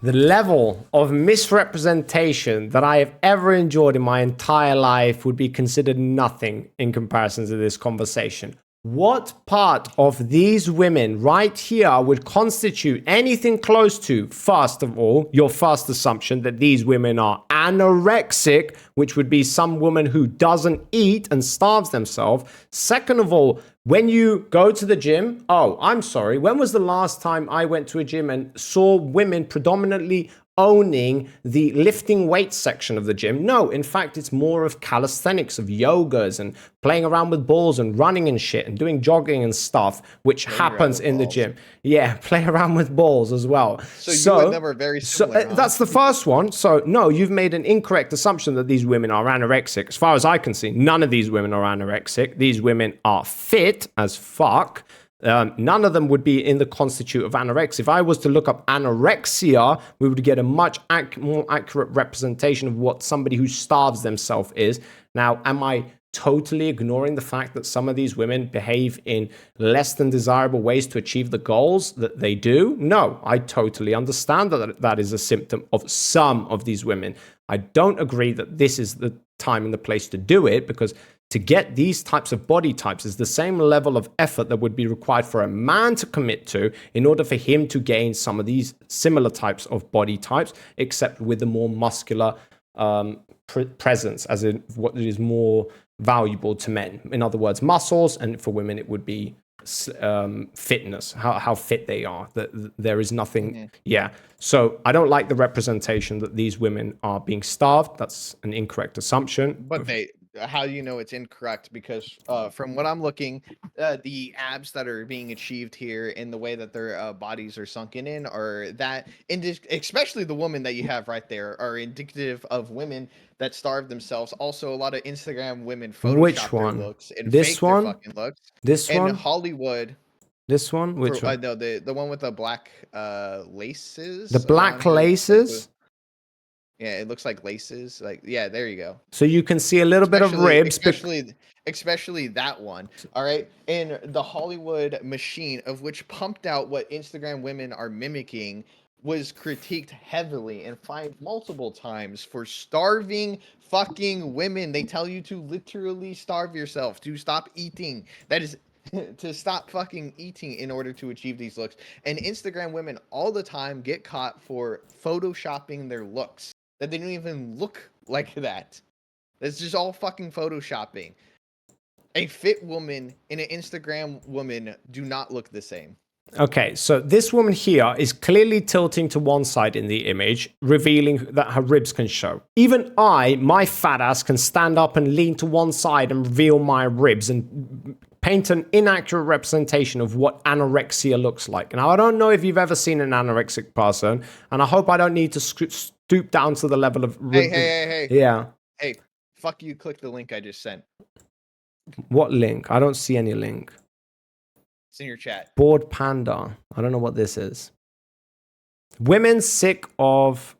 The level of misrepresentation that I have ever endured in my entire life would be considered nothing in comparison to this conversation. What part of these women right here would constitute anything close to, first of all, your first assumption that these women are anorexic, which would be some woman who doesn't eat and starves themselves? Second of all, when you go to the gym, oh, I'm sorry, when was the last time I went to a gym and saw women predominantly owning the lifting weights section of the gym? No, in fact, it's more of calisthenics, of yogas and playing around with balls and running and shit and doing jogging and stuff, which happens in the gym. Yeah, play around with balls as well. So you and them are very similar. Huh? That's the first one. So no, you've made an incorrect assumption that these women are anorexic. As far as I can see, none of these women are anorexic. These women are fit as fuck. None of them would be in the constitute of anorexia. If I was to look up anorexia, we would get a much more accurate representation of what somebody who starves themselves is. Now, am I totally ignoring the fact that some of these women behave in less than desirable ways to achieve the goals that they do? No, I totally understand that that is a symptom of some of these women. I don't agree that this is the time and the place to do it, because to get these types of body types is the same level of effort that would be required for a man to commit to in order for him to gain some of these similar types of body types, except with a more muscular presence, as in what is more valuable to men. In other words, muscles, and for women it would be fitness, how fit they are. That there is nothing. Yeah. So I don't like the representation that these women are being starved. That's an incorrect assumption. But how you know it's incorrect, because from what I'm looking, the abs that are being achieved here and the way that their bodies are sunken in are that, especially the woman that you have right there, are indicative of women that starve themselves. Also, a lot of Instagram women Which Photoshop their one? looks and This fake their one? fucking looks. This In one? Hollywood, This one? Which for one? no, the one with the black The laces around black her, like laces? yeah, it looks like laces. Like, yeah, there you go. So you can see a little bit of Especially, ribs. especially that one. All right, and the Hollywood machine, of which pumped out what Instagram women are mimicking, was critiqued heavily and fined multiple times for starving fucking women. They tell you to literally starve yourself, to stop eating. That is to stop fucking eating in order to achieve these looks. And Instagram women all the time get caught for photoshopping their looks, that they don't even look like that. It's just all fucking photoshopping. A fit woman and an Instagram woman do not look the same. Okay, so this woman here is clearly tilting to one side in the image, revealing that her ribs can show. Even I, my fat ass, can stand up and lean to one side and reveal my ribs and paint an inaccurate representation of what anorexia looks like. Now, I don't know if you've ever seen an anorexic person, and I hope I don't need to stoop down to the level of... Hey. Yeah. Hey, fuck you, click the link I just sent. What link? I don't see any link. It's in your chat. Bored Panda. I don't know what this is. Women sick of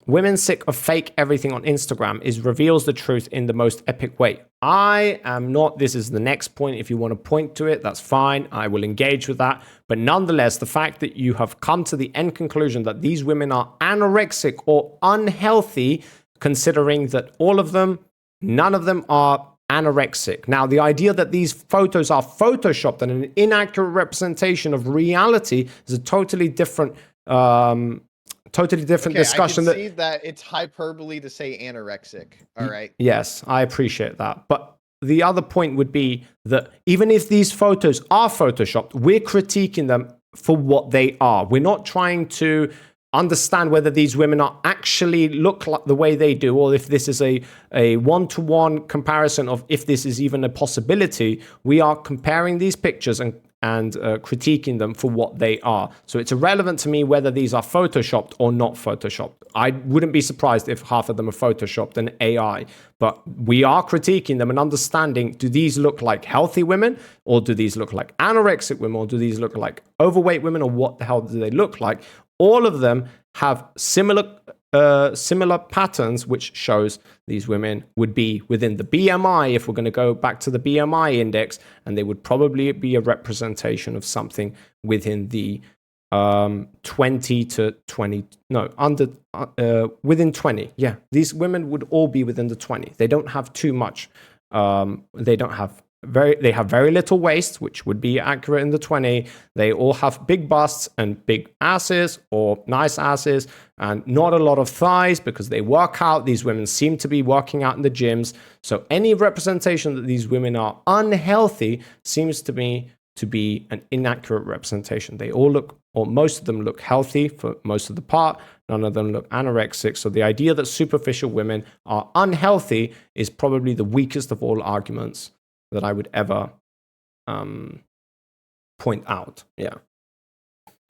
fake everything on Instagram reveals the truth in the most epic way. I am not. This is the next point. If you want to point to it, that's fine. I will engage with that. But nonetheless, the fact that you have come to the end conclusion that these women are anorexic or unhealthy, considering that none of them are anorexic. Now, the idea that these photos are photoshopped and an inaccurate representation of reality is a totally different discussion. I can see that it's hyperbole to say anorexic. All right. Yes, I appreciate that. But the other point would be that even if these photos are photoshopped, we're critiquing them for what they are. We're not trying to understand whether these women are actually look like the way they do, or if this is a one-to-one comparison of if this is even a possibility. We are comparing these pictures and critiquing them for what they are. So it's irrelevant to me whether these are photoshopped or not photoshopped. I wouldn't be surprised if half of them are photoshopped and AI, but we are critiquing them and understanding, do these look like healthy women, or do these look like anorexic women, or do these look like overweight women, or what the hell do they look like? All of them have similar patterns, which shows these women would be within the BMI, if we're going to go back to the BMI index, and they would probably be a representation of something within the 20 to 20, no, within 20. Yeah, these women would all be within the 20. They don't have too much. They have very little waist, which would be accurate in the 20. They all have big busts and big asses, or nice asses, and not a lot of thighs because they work out. These women seem to be working out in the gyms. So any representation that these women are unhealthy seems to me to be an inaccurate representation. They all look, or most of them look healthy for most of the part. None of them look anorexic. So the idea that superficial women are unhealthy is probably the weakest of all arguments that I would ever point out. Yeah.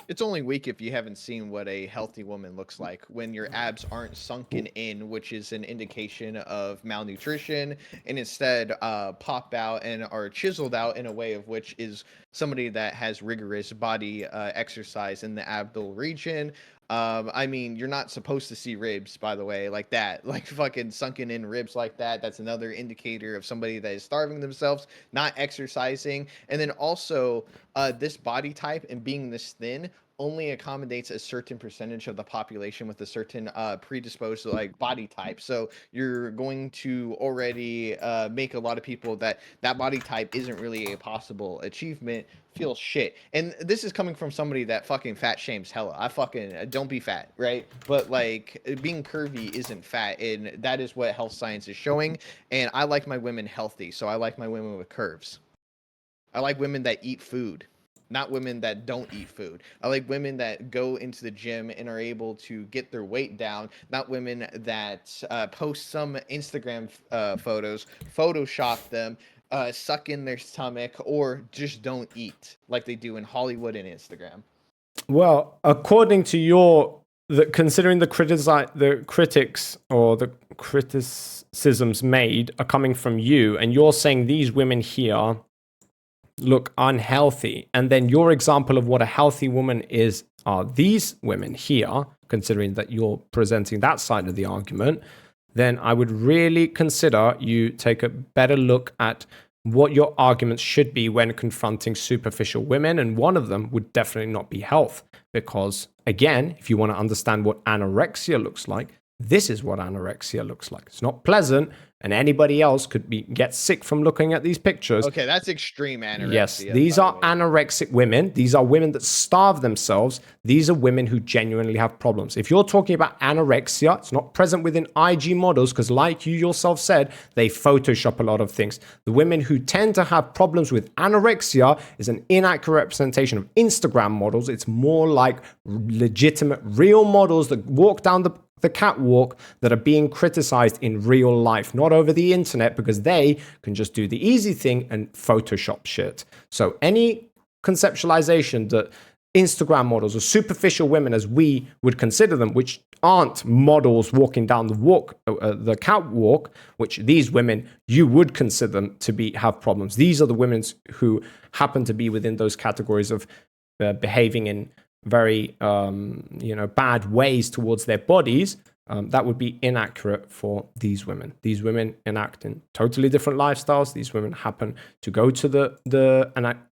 It's only weak if you haven't seen what a healthy woman looks like, when your abs aren't sunken in, which is an indication of malnutrition, and instead pop out and are chiseled out in a way of which is somebody that has rigorous body exercise in the abdominal region. I mean, you're not supposed to see ribs, by the way, like that, like fucking sunken in ribs like that. That's another indicator of somebody that is starving themselves, not exercising. And then also, this body type and being this thin only accommodates a certain percentage of the population with a certain predisposed like body type. So you're going to already make a lot of people that body type isn't really a possible achievement feel shit. And this is coming from somebody that fucking fat shames hella. I fucking don't be fat, right? But like being curvy isn't fat, and that is what health science is showing. And I like my women healthy, so I like my women with curves. I like women that eat food. not women that don't eat food. I like women that go into the gym and are able to get their weight down, not women that post some Instagram photos, Photoshop them, suck in their stomach, or just don't eat like they do in Hollywood and Instagram. Well, according to considering the critics or the criticisms made are coming from you, and you're saying these women here look unhealthy, and then your example of what a healthy woman is are these women here, considering that you're presenting that side of the argument, then I would really consider you take a better look at what your arguments should be when confronting superficial women. And one of them would definitely not be health, because again, if you want to understand what anorexia looks like, this is what anorexia looks like. It's not pleasant, and anybody else could get sick from looking at these pictures. Okay, that's extreme anorexia. Yes, these are anorexic women. These are women that starve themselves. These are women who genuinely have problems. If you're talking about anorexia, it's not present within IG models because, like you yourself said, they Photoshop a lot of things. The women who tend to have problems with anorexia is an inaccurate representation of Instagram models. It's more like legitimate, real models that walk down the catwalk that are being criticized in real life, not over the internet, because they can just do the easy thing and Photoshop shit. So any conceptualization that Instagram models or superficial women, as we would consider them, which aren't models walking down the catwalk, which these women you would consider them to have problems. These are the women who happen to be within those categories of behaving in very bad ways towards their bodies. That would be inaccurate for these women. These women enact in totally different lifestyles. These women happen to go to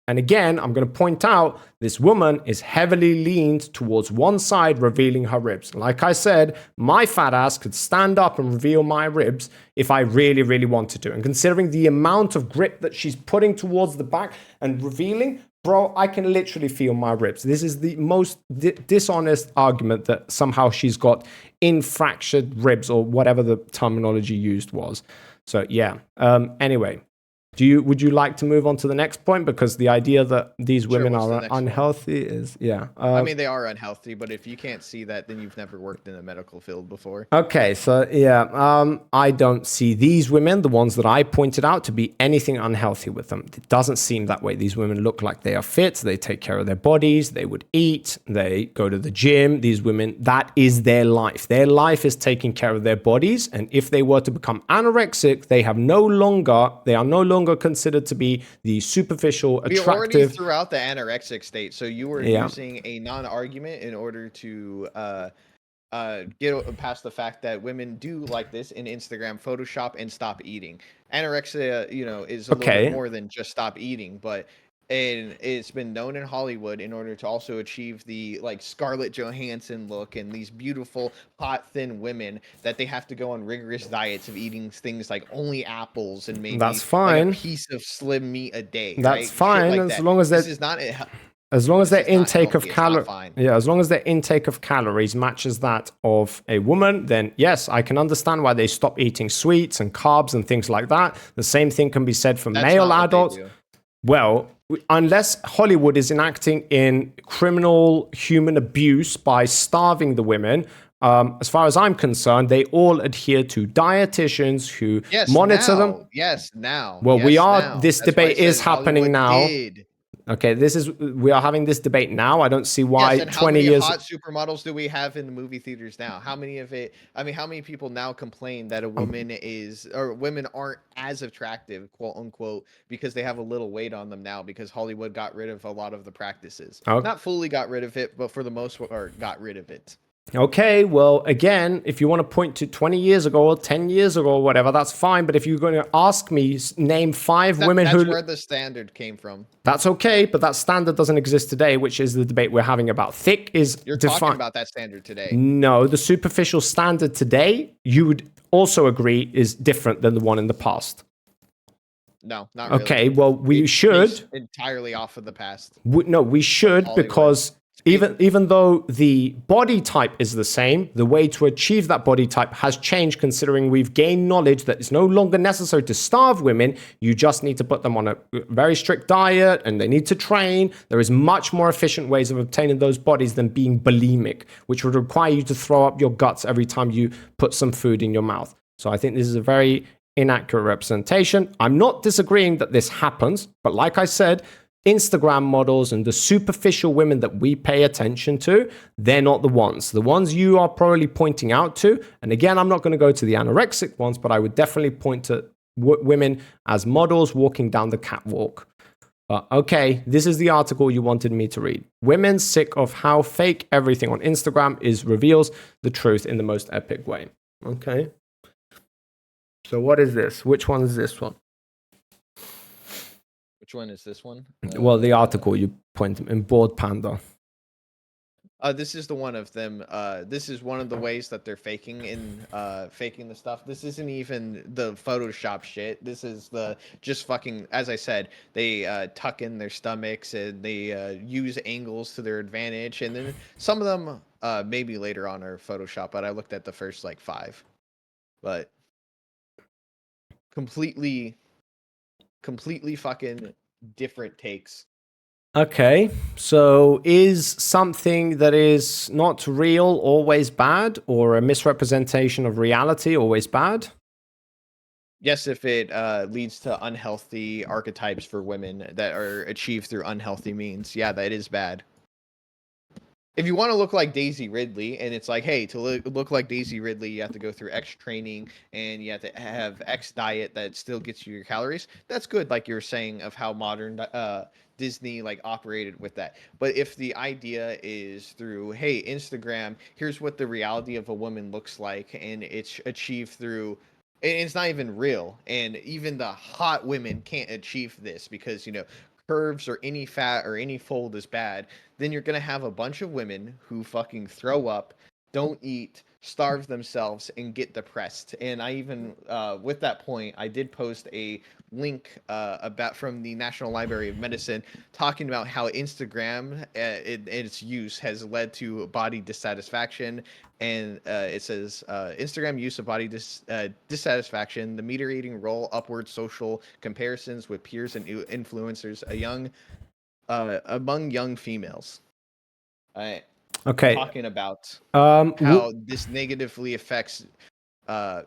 and again, I'm going to point out, this woman is heavily leaned towards one side, revealing her ribs. Like I said, my fat ass could stand up and reveal my ribs if I really, really wanted to. And considering the amount of grip that she's putting towards the back and revealing, bro, I can literally feel my ribs. This is the most dishonest argument that somehow she's got infractured ribs or whatever the terminology used was. So yeah. Anyway, would you like to move on to the next point? Because the idea that these women are unhealthy is, yeah. I mean, they are unhealthy, but if you can't see that, then you've never worked in the medical field before. Okay, so yeah, I don't see these women, the ones that I pointed out, to be anything unhealthy with them. It doesn't seem that way. These women look like they are fit. They take care of their bodies. They would eat. They go to the gym. These women, that is their life. Their life is taking care of their bodies. And if they were to become anorexic, they are no longer considered to be the superficial, attractive. We already threw out the anorexic state, so you were using a non-argument in order to get past the fact that women do like this in Instagram, Photoshop, and stop eating. Anorexia, is a little bit more than just stop eating, but it's been known in Hollywood in order to also achieve the Scarlett Johansson look and these beautiful, hot, thin women, that they have to go on rigorous diets of eating things like only apples and maybe that's fine. A piece of slim meat a day. That's fine, as long as this is not as long as their intake of as long as their intake of calories matches that of a woman, then yes, I can understand why they stop eating sweets and carbs and things like that. The same thing can be said for male adults. Well, unless Hollywood is enacting in criminal human abuse by starving the women, as far as I'm concerned, they all adhere to dietitians who monitor them. Yes, now. Well, this debate is happening now. Okay, we are having this debate now. I don't see why 20 years. How many hot supermodels do we have in the movie theaters now? How many people now complain that women aren't as attractive, quote unquote, because they have a little weight on them now because Hollywood got rid of a lot of the practices. Not fully got rid of it, but for the most part, got rid of it. Okay, well, again, if you want to point to 20 years ago or 10 years ago or whatever, that's fine. But if you're going to ask me, name 5 women that's where the standard came from. That's okay, but that standard doesn't exist today, which is the debate we're having about. Thicc is You're talking about that standard today. No, the superficial standard today, you would also agree, is different than the one in the past. No, not really. Okay, well, we should. Entirely off of the past. We should, because even though the body type is the same, the way to achieve that body type has changed, considering we've gained knowledge that it's no longer necessary to starve women. You just need to put them on a very strict diet and they need to train. There is much more efficient ways of obtaining those bodies than being bulimic, which would require you to throw up your guts every time you put some food in your mouth. So I think this is a very inaccurate representation. I'm not disagreeing that this happens, but like I said, Instagram models and the superficial women that we pay attention to, they're not the ones. The ones you are probably pointing out to, and again, I'm not going to go to the anorexic ones, but I would definitely point to women as models walking down the catwalk. Okay, this is the article you wanted me to read. Women sick of how fake everything on Instagram is reveals the truth in the most epic way. Okay. So what is this? Which one is this one? Which one is this one? Well, the article you point in Board Panda. This is the one of them. This is one of the ways that they're faking the stuff. This isn't even the Photoshop shit. This is the just fucking, as I said, they tuck in their stomachs and they use angles to their advantage. And then some of them maybe later on are Photoshop, but I looked at the first like 5. But completely fucking different takes. Okay, so is something that is not real always bad, or a misrepresentation of reality always bad? Yes, if it leads to unhealthy archetypes for women that are achieved through unhealthy means. Yeah, that is bad. If you want to look like Daisy Ridley, and it's like, hey, to look like Daisy Ridley, you have to go through X training and you have to have X diet that still gets you your calories. That's good, like you were saying, of how modern Disney like operated with that. But if the idea is through, hey, Instagram, here's what the reality of a woman looks like, and it's achieved through, and it's not even real, and even the hot women can't achieve this because, you know, curves or any fat or any fold is bad, then you're going to have a bunch of women who fucking throw up, don't eat, starve themselves, and get depressed. And I even, with that point, I did post a link about from the National Library of Medicine talking about how Instagram, its use has led to body dissatisfaction. And it says Instagram use of body dissatisfaction, the mediating role, upward social comparisons with peers and influencers, among young females. Okay. Talking about how this negatively affects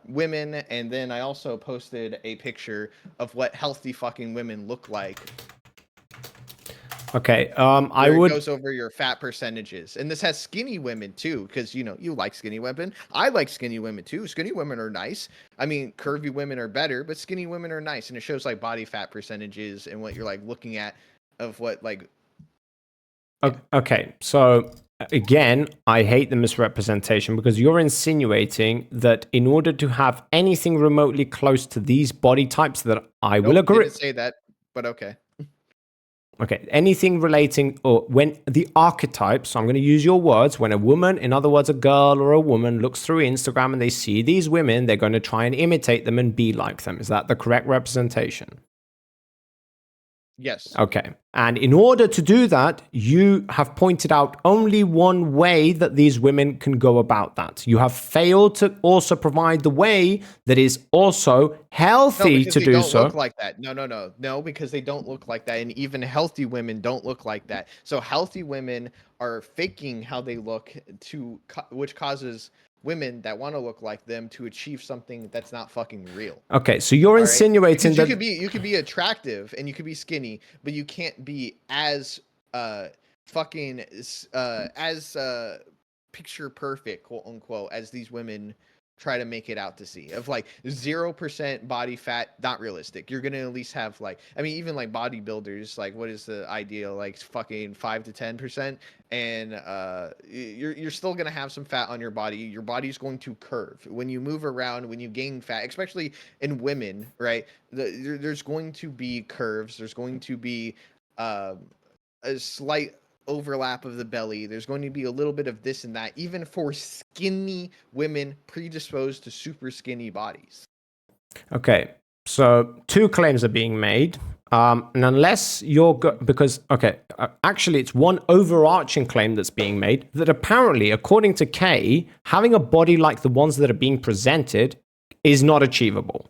women, and then I also posted a picture of what healthy fucking women look like. Okay, It goes over your fat percentages, and this has skinny women too, because you know you like skinny women. I like skinny women too. Skinny women are nice. I mean, curvy women are better, but skinny women are nice, and it shows like body fat percentages and what you're like looking at of what like. Yeah. Okay, so again, I hate the misrepresentation because you're insinuating that in order to have anything remotely close to these body types, that I will agree. Didn't say that, but okay. Okay, anything relating, or when the archetypes, so I'm going to use your words, when a woman, in other words, a girl or a woman looks through Instagram and they see these women, they're going to try and imitate them and be like them. Is that the correct representation? Yes. Okay. And in order to do that, you have pointed out only one way that these women can go about that. You have failed to also provide the way that is also healthy to do so. They don't look like that. No, because they don't look like that. And even healthy women don't look like that. So healthy women are faking how they look which causes women that want to look like them to achieve something that's not fucking real. Okay, so you're insinuating that you could be attractive and you could be skinny, but you can't be as fucking as picture perfect, quote unquote, as these women try to make it out to see. Of like 0% body fat, not realistic. You're gonna at least have like, I mean, even like bodybuilders, like what is the ideal? Like fucking 5 to 10%, and you're still gonna have some fat on your body. Your body's going to curve when you move around, when you gain fat, especially in women, right? There's going to be curves. There's going to be a slight overlap of the belly. There's going to be a little bit of this and that, even for skinny women predisposed to super skinny bodies. Okay, so 2 claims are being made. And unless you're because actually it's one overarching claim that's being made that apparently, according to Kay, having a body like the ones that are being presented is not achievable.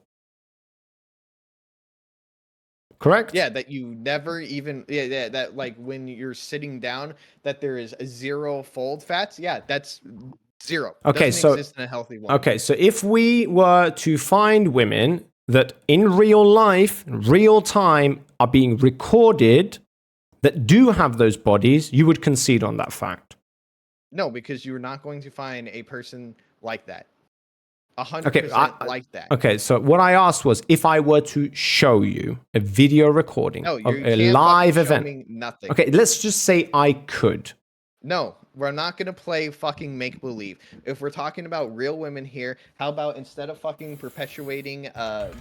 Correct? Yeah, that you never even that like when you're sitting down that there is a 0 fold fats. Yeah, that's 0. Okay, Doesn't so exist in a healthy woman. okay, so if we were to find women that in real life, real time, are being recorded that do have those bodies, you would concede on that fact. No, because you're not going to find a person like that. 100% like that. Okay, so what I asked was if I were to show you a video recording No, of you a can't live fucking show event. me nothing. Okay, let's just say I could. No, we're not going to play fucking make-believe. If we're talking about real women here, how about instead of fucking perpetuating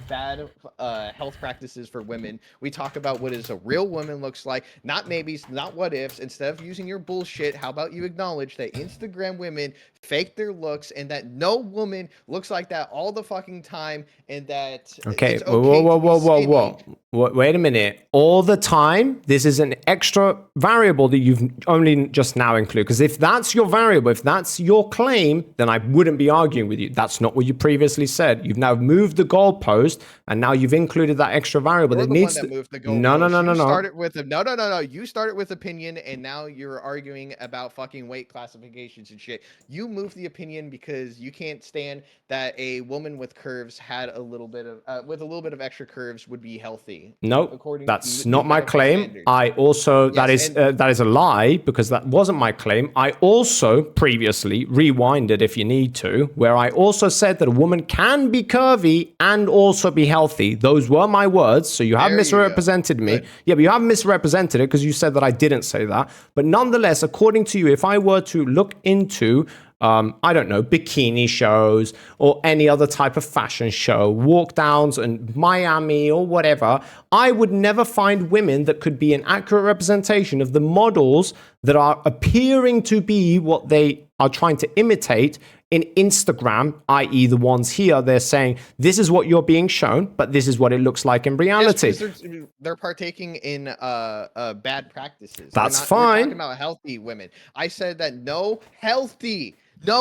bad health practices for women, we talk about what is a real woman looks like, not maybes, not what ifs. Instead of using your bullshit, how about you acknowledge that Instagram women fake their looks and that no woman looks like that all the fucking time and that Okay, it's okay whoa. Wait a minute. All the time? This is an extra variable that you've only just now included. Because if that's your variable, if that's your claim, then I wouldn't be arguing with you. That's not what you previously said. You've now moved the goalpost, and now you've included that extra variable. You're that the needs one that to... moved the goalpost. No. Started with no. You started with opinion, and now you're arguing about fucking weight classifications and shit. You moved the opinion because you can't stand that a woman with curves had a little bit of with a little bit of extra curves would be healthy. No, that's not my medical claim. standards. I also Yes, that is a lie because that wasn't my claim. I also previously rewinded if you need to, where I also said that a woman can be curvy and also be healthy. Those were my words, so you have There you misrepresented me. Good. Yeah, but you have misrepresented it because you said that I didn't say that. But nonetheless, according to you, if I were to look into I don't know, bikini shows or any other type of fashion show, walk downs in Miami or whatever, I would never find women that could be an accurate representation of the models that are appearing to be what they are trying to imitate in Instagram, i.e. the ones here, they're saying, this is what you're being shown, but this is what it looks like in reality. Yes, they're partaking in bad practices. That's We're fine. talking about healthy women. I said that no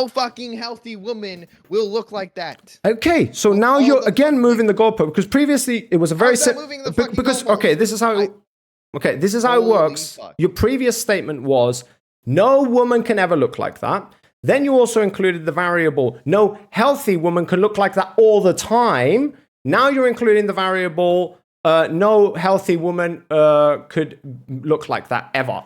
fucking healthy woman will look like that. Okay, so Well, now all you're the again fucking- moving the goalpost because previously it was a very How's that moving the fucking because goalpost? okay, this is how this is how it Holy works. fuck. Your previous statement was no woman can ever look like that. Then you also included the variable no healthy woman can look like that all the time. Now you're including the variable no healthy woman could look like that ever.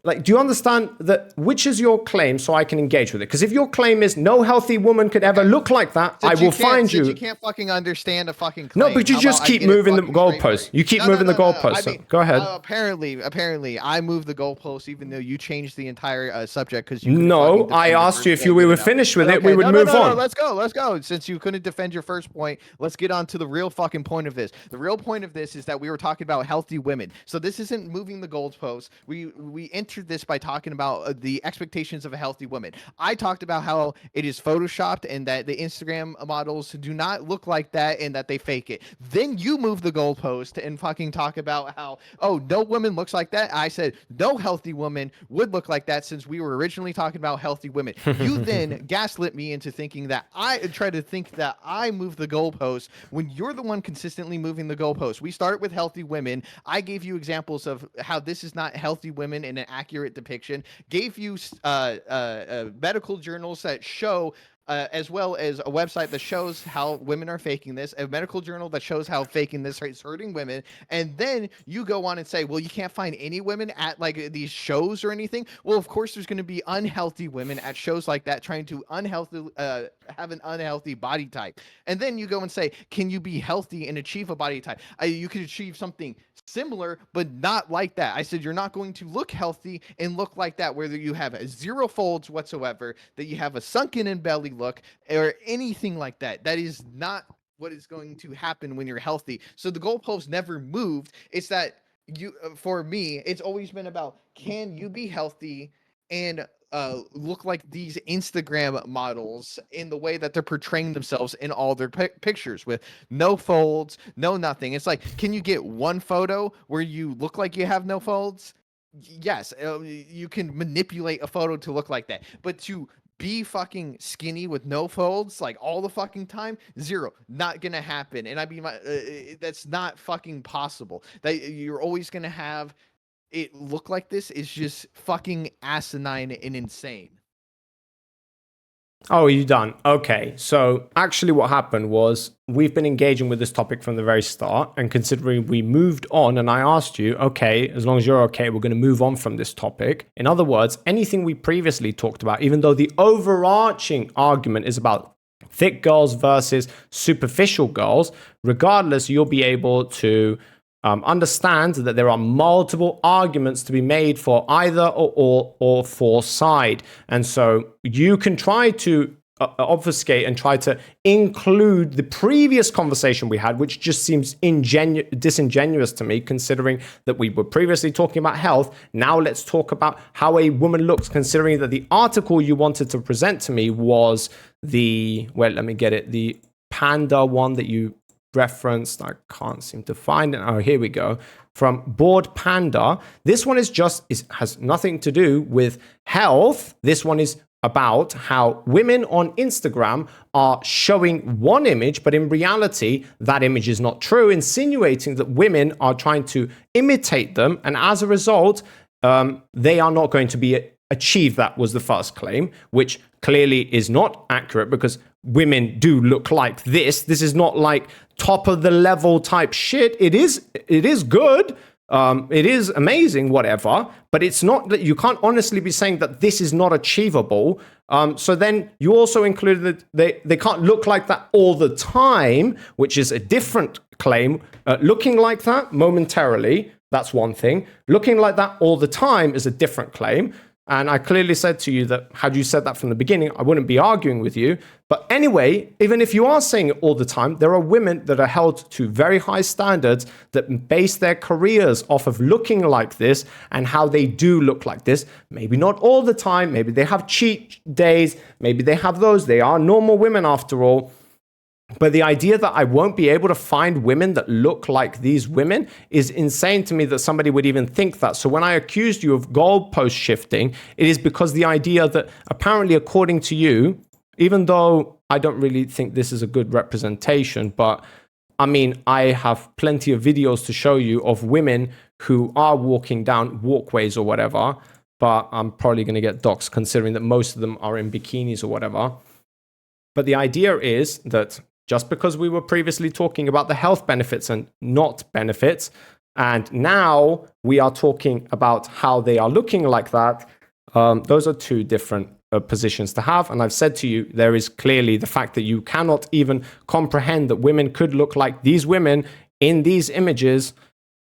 Like, do you understand that? Which is your claim, so I can engage with it? Because if your claim is no healthy woman could ever look like that, I will find you. You can't fucking understand a fucking claim. No, but you just keep moving the goalpost. You keep moving the goalpost. So go ahead. Apparently, I moved the goalpost, even though you changed the entire subject because you. No, I asked you if we were finished with it. We would move on. Let's go. Since you couldn't defend your first point, let's get on to the real fucking point of this. The real point of this is that we were talking about healthy women. So this isn't moving the goalpost. We entered this by talking about the expectations of a healthy woman. I talked about how it is photoshopped and that the Instagram models do not look like that and that they fake it. Then you move the goalpost and fucking talk about how, oh, no woman looks like that. I said no healthy woman would look like that since we were originally talking about healthy women. You then gaslit me into thinking that I move the goalpost when you're the one consistently moving the goalpost. We started with healthy women. I gave you examples of how this is not healthy women in an accurate depiction, gave you medical journals that show as well as a website that shows how women are faking this, a medical journal that shows how faking this is hurting women, and then you go on and say, well, you can't find any women at like these shows or anything. Well, of course there's going to be unhealthy women at shows like that trying to have an unhealthy body type. And then you go and say, can you be healthy and achieve a body type? You could achieve something similar, but not like that. I said you're not going to look healthy and look like that, whether you have 0 folds whatsoever, that you have a sunken in belly look, or anything like that. That is not what is going to happen when you're healthy. So the goalpost never moved. It's that you, for me, it's always been about, can you be healthy and look like these Instagram models in the way that they're portraying themselves in all their pictures with no folds, no nothing. It's like, can you get one photo where you look like you have no folds? Yes, you can manipulate a photo to look like that, but to be fucking skinny with no folds like all the fucking time, zero, not gonna happen. And I mean, that's not fucking possible. That you're always gonna have it look like this is just fucking asinine and insane. Oh, are you done? Okay. So actually what happened was we've been engaging with this topic from the very start, and considering we moved on and I asked you, okay, as long as you're okay, we're going to move on from this topic. In other words, anything we previously talked about, even though the overarching argument is about thick girls versus superficial girls, regardless, you'll be able to understand that there are multiple arguments to be made for either or for side. And so you can try to obfuscate and try to include the previous conversation we had, which just seems disingenuous to me, considering that we were previously talking about health. Now let's talk about how a woman looks, considering that the article you wanted to present to me was the panda one that you referenced. I can't seem to find it. Oh, here we go. From Bored Panda. This one has nothing to do with health. This one is about how women on Instagram are showing one image, but in reality, that image is not true, insinuating that women are trying to imitate them, and as a result, they are not going to achieve. That was the first claim, which clearly is not accurate, because women do look like this. This is not like top of the level type shit. It is good. It is amazing, whatever, but it's not that you can't honestly be saying that this is not achievable. So then you also included that they can't look like that all the time, which is a different claim. Looking like that momentarily, that's one thing. Looking like that all the time is a different claim. And I clearly said to you that had you said that from the beginning, I wouldn't be arguing with you. But anyway, even if you are saying it all the time, there are women that are held to very high standards that base their careers off of looking like this and how they do look like this. Maybe not all the time. Maybe they have cheat days. Maybe they have those. They are normal women after all. But the idea that I won't be able to find women that look like these women is insane to me, that somebody would even think that. So when I accused you of goalpost shifting, it is because the idea that apparently, according to you, even though I don't really think this is a good representation, but I mean, I have plenty of videos to show you of women who are walking down walkways or whatever, but I'm probably going to get doxxed considering that most of them are in bikinis or whatever. But the idea is that just because we were previously talking about the health benefits and not benefits, and now we are talking about how they are looking like that, those are two different positions to have. And I've said to you, there is clearly the fact that you cannot even comprehend that women could look like these women in these images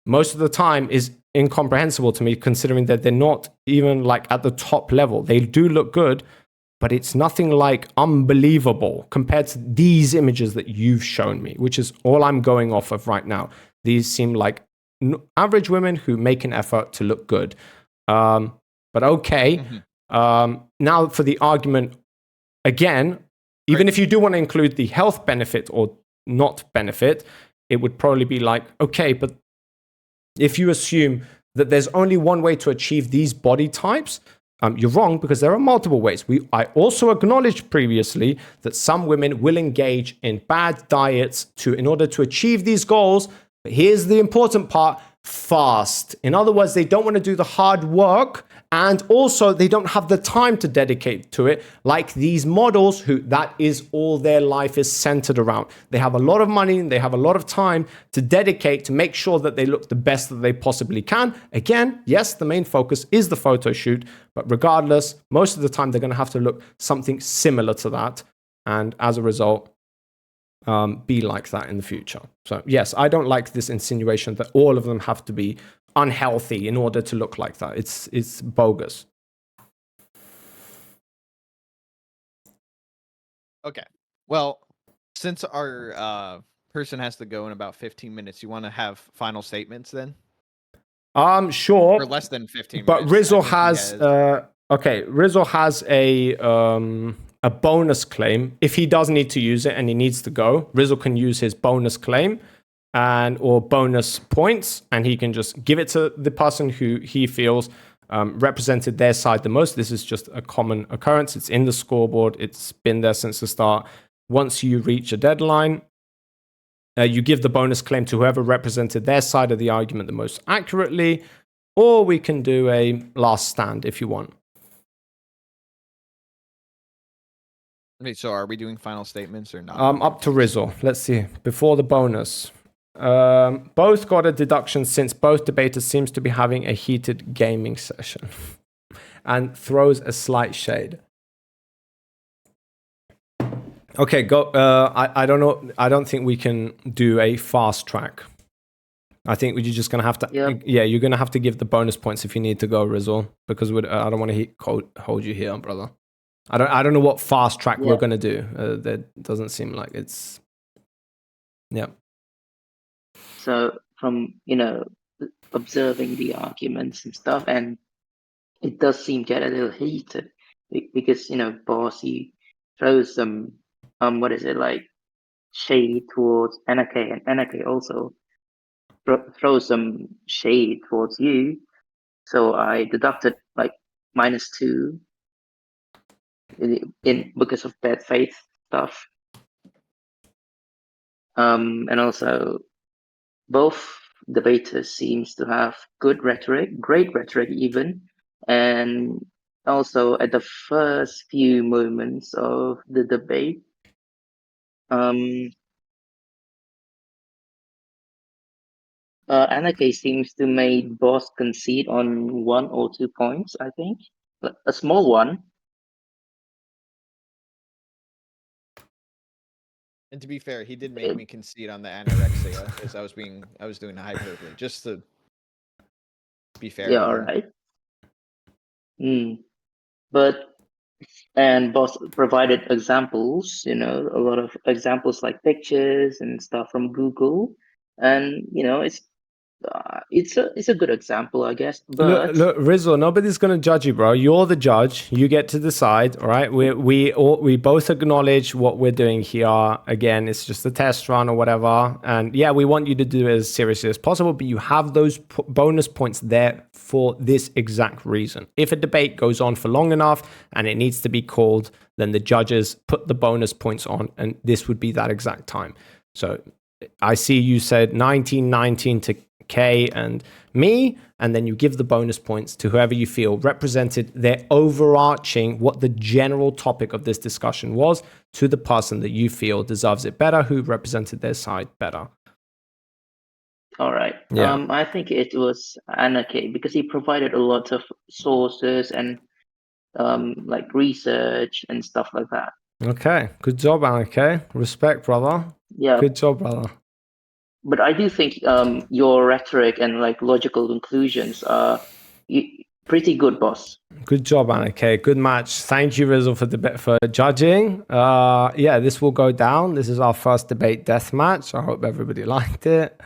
most of the time is incomprehensible to me, considering that they're not even like at the top level. They do look good, but it's nothing like unbelievable compared to these images that you've shown me, which is all I'm going off of right now. These seem like average women who make an effort to look good. But okay. Now for the argument, again, even if you do want to include the health benefit or not benefit, it would probably be like, okay, but if you assume that there's only one way to achieve these body types, you're wrong, because there are multiple ways. I also acknowledged previously that some women will engage in bad diets in order to achieve these goals. But here's the important part: fast. In other words, they don't want to do the hard work, and also they don't have the time to dedicate to it, like these models who that is all their life is centered around. They have a lot of money and they have a lot of time to dedicate to make sure that they look the best that they possibly can. Again, yes, the main focus is the photo shoot, but regardless, most of the time they're going to have to look something similar to that, and as a result, be like that in the future. So yes, I don't like this insinuation that all of them have to be unhealthy in order to look like that. It's bogus. Okay. Well, since our person has to go in about 15 minutes, you want to have final statements then? Sure. Or less than 15 but minutes. Rizzle has Okay, Rizzo has a bonus claim. If he does need to use it and he needs to go, Rizzo can use his bonus claim or bonus points, and he can just give it to the person who he feels represented their side the most. This is just a common occurrence. It's in the scoreboard. It's been there since the start. Once you reach a deadline, you give the bonus claim to whoever represented their side of the argument the most accurately, or we can do a last stand if you want. Wait, so are we doing final statements or not? Up to Rizzo. Let's see. Before the bonus. Both got a deduction since both debaters seems to be having a heated gaming session. And throws a slight shade. Okay, go. I don't know. I don't think we can do a fast track. I think you're just gonna have to. Yep. Yeah, you're gonna have to give the bonus points if you need to go, Rizzo, because I don't want to hold you here, brother. I don't know what fast track we're gonna do. That doesn't seem like it's. Yeah. So from observing the arguments and stuff, and it does seem get a little heated because Bossy throws some what is it like shade towards NRK, and NRK also throws some shade towards you. So I deducted like -2 in because of bad faith stuff. And also both debaters seems to have good rhetoric, great rhetoric even, and also at the first few moments of the debate, Anarchy seems to make Boss concede on 1 or 2 points, I think. A small one. And to be fair, he did make me concede on the anorexia because I was doing a hyperbole, just to be fair. Yeah, alright. And Boss provided examples, a lot of examples like pictures and stuff from Google, and it's a good example, I guess. But Look, Rizzo, nobody's gonna judge you, bro. You're the judge. You get to decide. All right. We both acknowledge what we're doing here. Again, it's just a test run or whatever. And yeah, we want you to do it as seriously as possible. But you have those bonus points there for this exact reason. If a debate goes on for long enough and it needs to be called, then the judges put the bonus points on, and this would be that exact time. So I see you said 1919 to K and me, and then you give the bonus points to whoever you feel represented their overarching, what the general topic of this discussion was, to the person that you feel deserves it better, who represented their side better. All right. Yeah. I think it was Anarchy because he provided a lot of sources and like research and stuff like that. Okay. Good job, Anarchy. Respect, brother. Yeah. Good job, brother. But I do think your rhetoric and like logical conclusions are pretty good, Boss. Good job, Anarchy. Good match. Thank you, Rizzo, for judging. Yeah, this will go down. This is our first debate deathmatch. I hope everybody liked it.